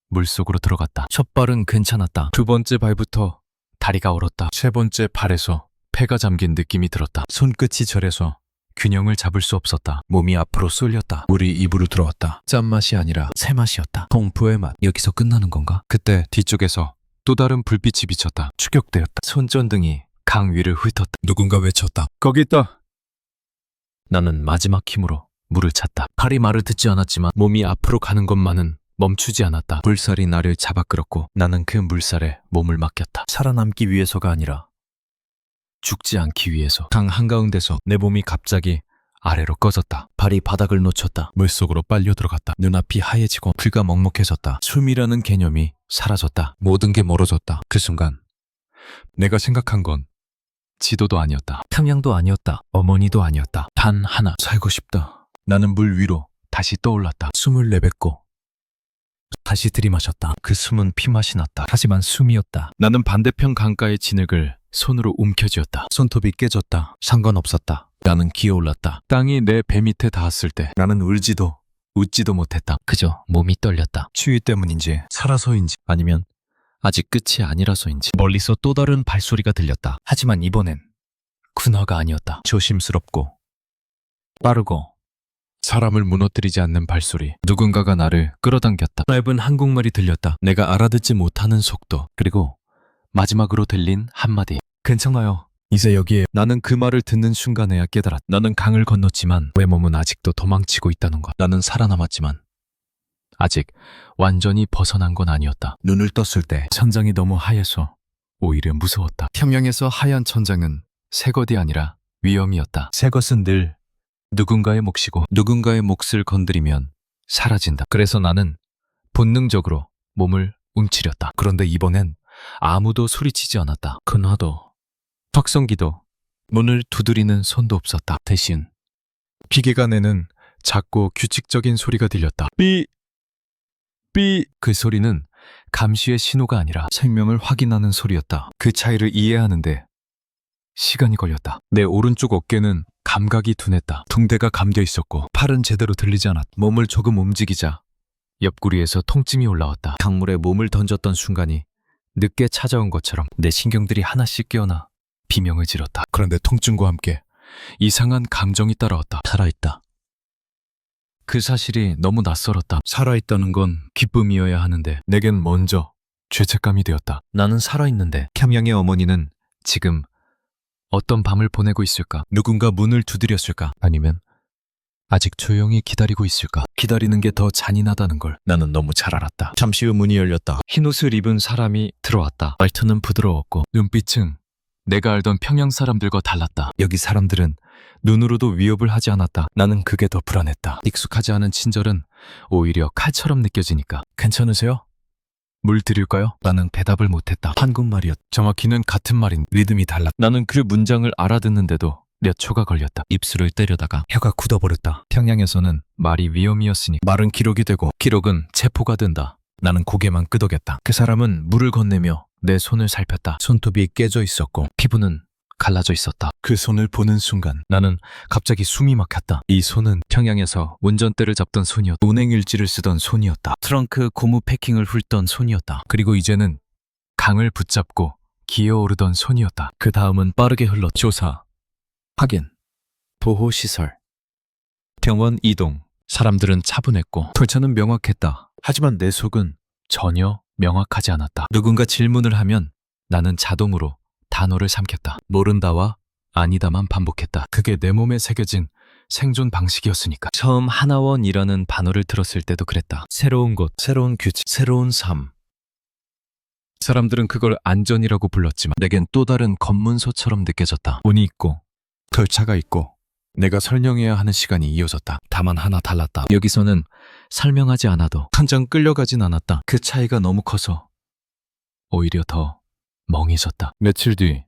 물속으로 들어갔다. 첫 발은 괜찮았다. 두 번째 발부터 다리가 얼었다. 세 번째 발에서 폐가 잠긴 느낌이 들었다. 손끝이 저려서 균형을 잡을 수 없었다. 몸이 앞으로 쏠렸다. 물이 입으로 들어왔다. 짠맛이 아니라 새맛이었다. 공포의 맛. 여기서 끝나는 건가? 그때 뒤쪽에서 또 다른 불빛이 비쳤다. 추격되었다. 손전등이 강 위를 훑었다. 누군가 외쳤다. 거기 있다. 나는 마지막 힘으로 물을 찼다. 팔이 말을 듣지 않았지만 몸이 앞으로 가는 것만은 멈추지 않았다. 물살이 나를 잡아 끌었고 나는 그 물살에 몸을 맡겼다. 살아남기 위해서가 아니라 죽지 않기 위해서. 강 한가운데서 내 몸이 갑자기 아래로 꺼졌다. 발이 바닥을 놓쳤다. 물속으로 빨려 들어갔다. 눈앞이 하얘지고 귀가 먹먹해졌다. 숨이라는 개념이 사라졌다. 모든 게 멀어졌다. 그 순간 내가 생각한 건 지도도 아니었다. 탐양도 아니었다. 어머니도 아니었다. 단 하나. 살고 싶다. 나는 물 위로 다시 떠올랐다. 숨을 내뱉고 다시 들이마셨다. 그 숨은 피맛이 났다. 하지만 숨이었다. 나는 반대편 강가의 진흙을 손으로 움켜쥐었다. 손톱이 깨졌다. 상관없었다. 나는 기어올랐다. 땅이 내 배 밑에 닿았을 때 나는 울지도 웃지도 못했다. 그저 몸이 떨렸다. 추위 때문인지 살아서인지 아니면 아직 끝이 아니라서인지 멀리서 또 다른 발소리가 들렸다. 하지만 이번엔 군화가 아니었다. 조심스럽고 빠르고 사람을 무너뜨리지 않는 발소리. 누군가가 나를 끌어당겼다. 짧은 한국말이 들렸다. 내가 알아듣지 못하는 속도. 그리고 마지막으로 들린 한마디. 괜찮아요. 이제 여기에. 나는 그 말을 듣는 순간에야 깨달았다. 나는 강을 건넜지만 내 몸은 아직도 도망치고 있다는 것. 나는 살아남았지만 아직 완전히 벗어난 건 아니었다. 눈을 떴을 때 천장이 너무 하얘서 오히려 무서웠다. 평양에서 하얀 천장은 새 것이 아니라 위험이었다. 새 것은 늘 누군가의 몫이고 누군가의 몫을 건드리면 사라진다. 그래서 나는 본능적으로 몸을 움츠렸다. 그런데 이번엔 아무도 소리치지 않았다. 근화도, 확성기도, 문을 두드리는 손도 없었다. 대신 기계가 내는 작고 규칙적인 소리가 들렸다. 삐! 삐! 그 소리는 감시의 신호가 아니라 생명을 확인하는 소리였다. 그 차이를 이해하는데 시간이 걸렸다. 내 오른쪽 어깨는 감각이 둔했다. 붕대가 감겨 있었고 팔은 제대로 들리지 않았다. 몸을 조금 움직이자 옆구리에서 통증이 올라왔다. 강물에 몸을 던졌던 순간이 늦게 찾아온 것처럼 내 신경들이 하나씩 깨어나 비명을 지렀다. 그런데 통증과 함께 이상한 감정이 따라왔다. 살아있다. 그 사실이 너무 낯설었다. 살아있다는 건 기쁨이어야 하는데 내겐 먼저 죄책감이 되었다. 나는 살아있는데 캠양의 어머니는 지금 어떤 밤을 보내고 있을까? 누군가 문을 두드렸을까? 아니면 아직 조용히 기다리고 있을까? 기다리는 게 더 잔인하다는 걸 나는 너무 잘 알았다. 잠시 후 문이 열렸다. 흰옷을 입은 사람이 들어왔다. 말투는 부드러웠고 눈빛은 내가 알던 평양 사람들과 달랐다. 여기 사람들은 눈으로도 위협을 하지 않았다. 나는 그게 더 불안했다. 익숙하지 않은 친절은 오히려 칼처럼 느껴지니까. 괜찮으세요? 물 드릴까요? 나는 대답을 못했다. 한국말이었다. 정확히는 같은 말인 리듬이 달랐다. 나는 그 문장을 알아듣는데도 몇 초가 걸렸다. 입술을 때려다가 혀가 굳어버렸다. 평양에서는 말이 위험이었으니 말은 기록이 되고 기록은 체포가 된다. 나는 고개만 끄덕였다. 그 사람은 물을 건네며 내 손을 살폈다. 손톱이 깨져 있었고 피부는 갈라져 있었다. 그 손을 보는 순간 나는 갑자기 숨이 막혔다. 이 손은 평양에서 운전대를 잡던 손이었다. 운행일지를 쓰던 손이었다. 트렁크 고무 패킹을 훑던 손이었다. 그리고 이제는 강을 붙잡고 기어오르던 손이었다. 그 다음은 빠르게 흘러 조사, 확인, 보호시설, 병원 이동. 사람들은 차분했고 절차는 명확했다. 하지만 내 속은 전혀 명확하지 않았다. 누군가 질문을 하면 나는 자동으로 단어를 삼켰다. 모른다와 아니다만 반복했다. 그게 내 몸에 새겨진 생존 방식이었으니까. 처음 하나원이라는 단어를 들었을 때도 그랬다. 새로운 곳, 새로운 규칙, 새로운 삶. 사람들은 그걸 안전이라고 불렀지만 내겐 또 다른 검문소처럼 느껴졌다. 문이 있고 절차가 있고 내가 설명해야 하는 시간이 이어졌다. 다만 하나 달랐다. 여기서는 설명하지 않아도 당장 끌려가진 않았다. 그 차이가 너무 커서 오히려 더 멍해졌다. 며칠 뒤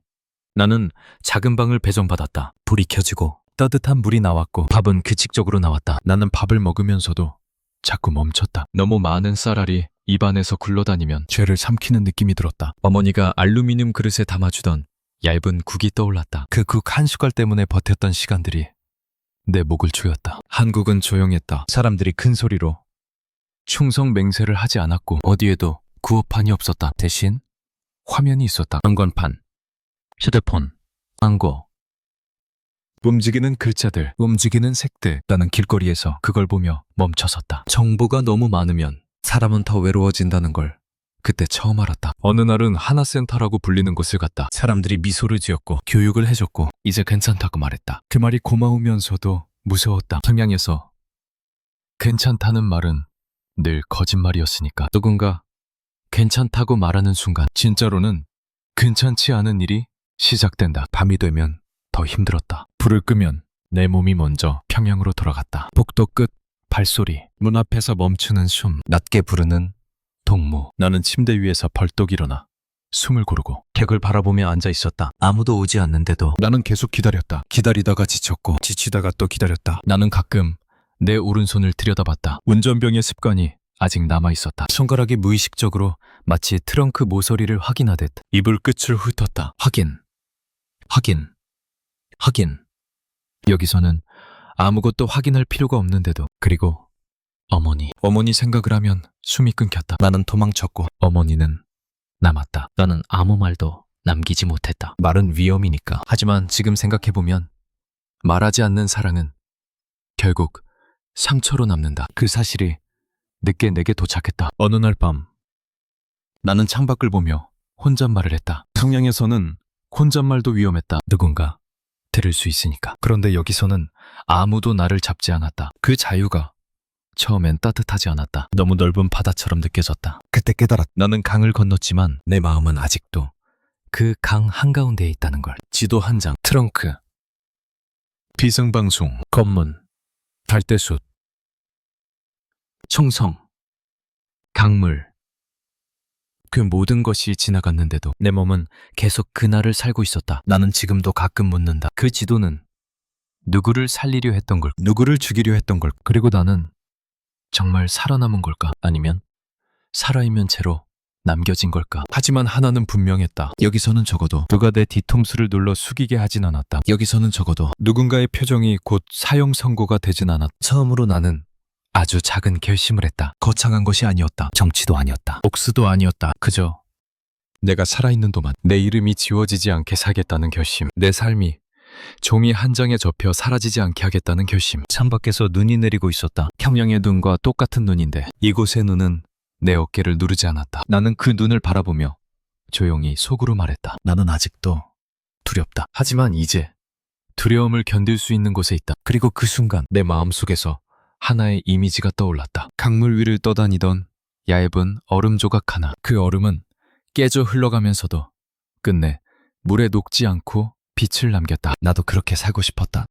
나는 작은 방을 배정받았다. 불이 켜지고 따뜻한 물이 나왔고 밥은 규칙적으로 나왔다. 나는 밥을 먹으면서도 자꾸 멈췄다. 너무 많은 쌀알이 입안에서 굴러다니면 죄를 삼키는 느낌이 들었다. 어머니가 알루미늄 그릇에 담아주던 얇은 국이 떠올랐다. 그 국 한 숟갈 때문에 버텼던 시간들이 내 목을 조였다. 한국은 조용했다. 사람들이 큰 소리로 충성 맹세를 하지 않았고 어디에도 구호판이 없었다. 대신 화면이 있었다. 관광판, 휴대폰, 광고, 움직이는 글자들, 움직이는 색들. 나는 길거리에서 그걸 보며 멈춰섰다. 정보가 너무 많으면 사람은 더 외로워진다는 걸 그때 처음 알았다. 어느 날은 하나센터라고 불리는 곳을 갔다. 사람들이 미소를 지었고 교육을 해줬고 이제 괜찮다고 말했다. 그 말이 고마우면서도 무서웠다. 평양에서 괜찮다는 말은 늘 거짓말이었으니까. 누군가 괜찮다고 말하는 순간 진짜로는 괜찮지 않은 일이 시작된다. 밤이 되면 더 힘들었다. 불을 끄면 내 몸이 먼저 평양으로 돌아갔다. 복도 끝 발소리, 문 앞에서 멈추는 숨, 낮게 부르는 동무. 나는 침대 위에서 벌떡 일어나 숨을 고르고 객을 바라보며 앉아 있었다. 아무도 오지 않는데도 나는 계속 기다렸다. 기다리다가 지쳤고 지치다가 또 기다렸다. 나는 가끔 내 오른손을 들여다봤다. 운전병의 습관이 아직 남아있었다. 손가락이 무의식적으로 마치 트렁크 모서리를 확인하듯 이불 끝을 훑었다. 확인, 확인, 확인. 여기서는 아무것도 확인할 필요가 없는데도. 그리고 어머니 생각을 하면 숨이 끊겼다. 나는 도망쳤고 어머니는 남았다. 나는 아무 말도 남기지 못했다. 말은 위험이니까. 하지만 지금 생각해보면 말하지 않는 사랑은 결국 상처로 남는다. 그 사실이 늦게 내게 도착했다. 어느 날 밤 나는 창밖을 보며 혼잣말을 했다. 평양에서는 혼잣말도 위험했다. 누군가 들을 수 있으니까. 그런데 여기서는 아무도 나를 잡지 않았다. 그 자유가 처음엔 따뜻하지 않았다. 너무 넓은 바다처럼 느껴졌다. 그때 깨달았다. 나는 강을 건넜지만 내 마음은 아직도 그 강 한가운데에 있다는 걸. 지도 한 장, 트렁크, 비승방송, 검문, 달대숯, 총성, 강물, 그 모든 것이 지나갔는데도 내 몸은 계속 그날을 살고 있었다. 나는 지금도 가끔 묻는다. 그 지도는 누구를 살리려 했던 걸, 누구를 죽이려 했던 걸, 그리고 나는 정말 살아남은 걸까? 아니면 살아있는 채로 남겨진 걸까? 하지만 하나는 분명했다. 여기서는 적어도 누가 내 뒤통수를 눌러 숙이게 하진 않았다. 여기서는 적어도 누군가의 표정이 곧 사형 선고가 되진 않았다. 처음으로 나는 아주 작은 결심을 했다. 거창한 것이 아니었다. 정치도 아니었다. 복수도 아니었다. 그저 내가 살아있는 동안 내 이름이 지워지지 않게 살겠다는 결심. 내 삶이 종이 한 장에 접혀 사라지지 않게 하겠다는 결심. 창밖에서 눈이 내리고 있었다. 평양의 눈과 똑같은 눈인데 이곳의 눈은 내 어깨를 누르지 않았다. 나는 그 눈을 바라보며 조용히 속으로 말했다. 나는 아직도 두렵다. 하지만 이제 두려움을 견딜 수 있는 곳에 있다. 그리고 그 순간 내 마음속에서 하나의 이미지가 떠올랐다. 강물 위를 떠다니던 얇은 얼음 조각 하나. 그 얼음은 깨져 흘러가면서도 끝내 물에 녹지 않고 빛을 남겼다. 나도 그렇게 살고 싶었다.